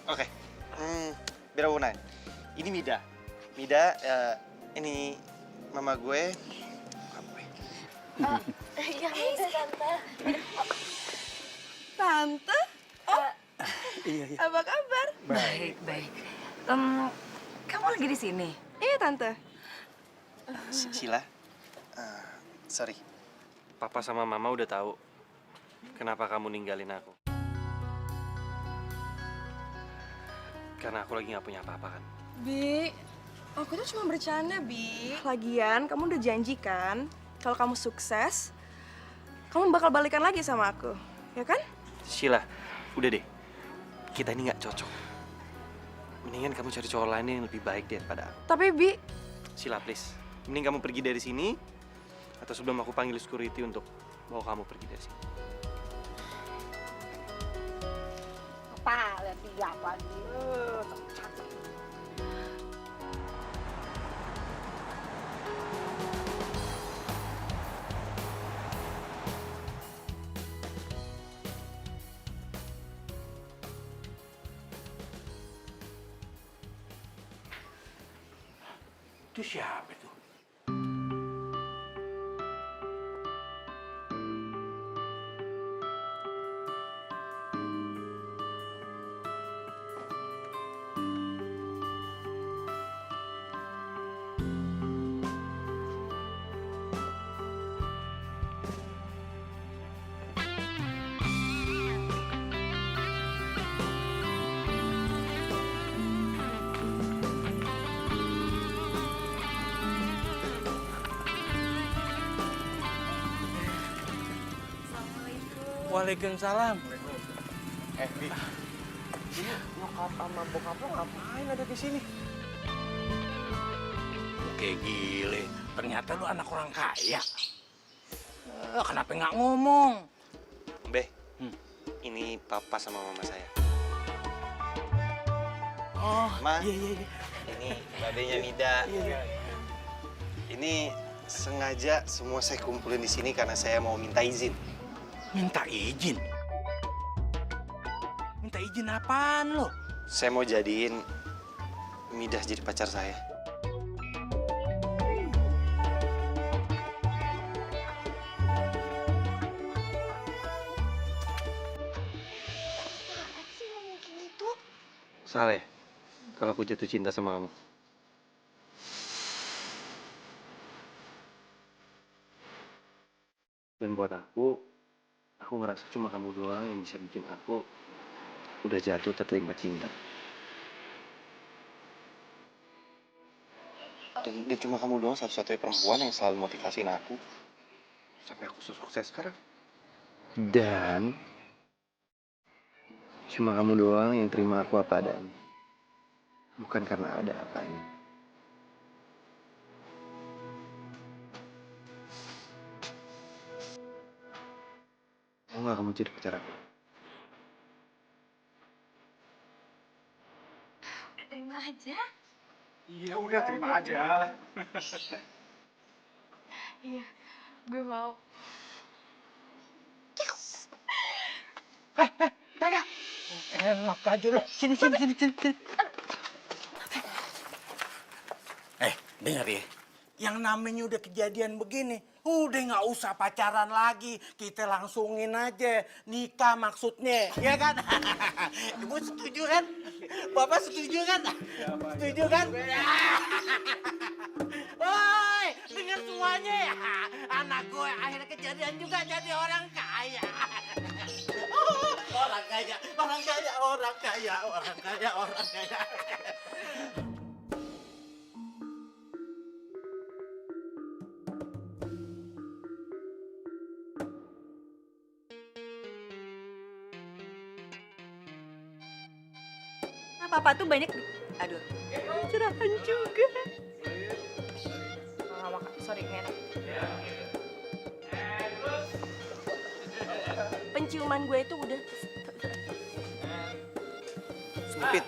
Oke. Biar aku nanya. Ini Mida. Mida, ini mama gue. Iya, Tante. Tante? Iya. Apa kabar? Baik. Kamu lagi di sini? Iya, Tante. Sila. Sorry. Papa sama Mama udah tahu kenapa kamu ninggalin aku. Karena aku lagi nggak punya apa-apa kan. Bi, aku tuh cuma bercanda, Bi. Lagian, kamu udah janjikan kalau kamu sukses, kamu bakal balikan lagi sama aku, ya kan? Sheila, udah deh. Kita ini nggak cocok. Mendingan kamu cari cowok lain yang lebih baik daripada aku. Tapi, Bi, Sheila, please. Mending kamu pergi dari sini, atau sebelum aku panggil security untuk bawa kamu pergi dari sini. Apa? Lihat dia lagi. Itu siapa tuh? Waalaikumsalam. Bi. Ini nyokap sama bokap lo ngapain ada di sini? Kayak gile. Ternyata lu anak orang kaya. Kenapa nggak ngomong? Be, ini papa sama mama saya. Oh, Ma, iya. ini babenya Mida. Ini sengaja semua saya kumpulin di sini karena saya mau minta izin. Minta izin? Minta izin apaan lo? Saya mau jadiin Midah jadi pacar saya. Salah ya? Kalau aku jatuh cinta sama kamu. Dan buat aku ngerasa cuma kamu doang yang bisa bikin aku udah jatuh tertimpa cinta. Dan cuma kamu doang satu-satunya perempuan yang selalu motivasiin aku sampai aku sukses sekarang. Dan cuma kamu doang yang terima aku apa adanya. Bukan karena ada apanya. Mau nggak kamu jadi pacar aku? Terima aja. Iya, udah terima aja. Iya, gue mau. Enak aja lo. Sini. Dengar ya. Yang namanya udah kejadian begini, udah nggak usah pacaran lagi. Kita langsungin aja nikah maksudnya, ya kan? Ibu setuju kan? Bapak setuju kan? Setuju kan? Woi, dengar semuanya ya. Anak gue akhirnya kejadian juga jadi orang kaya. Orang kaya. Nah, papa tuh banyak Aduh, curahan juga. Sorry, nggak enak. Penciuman gue itu udah Sempit.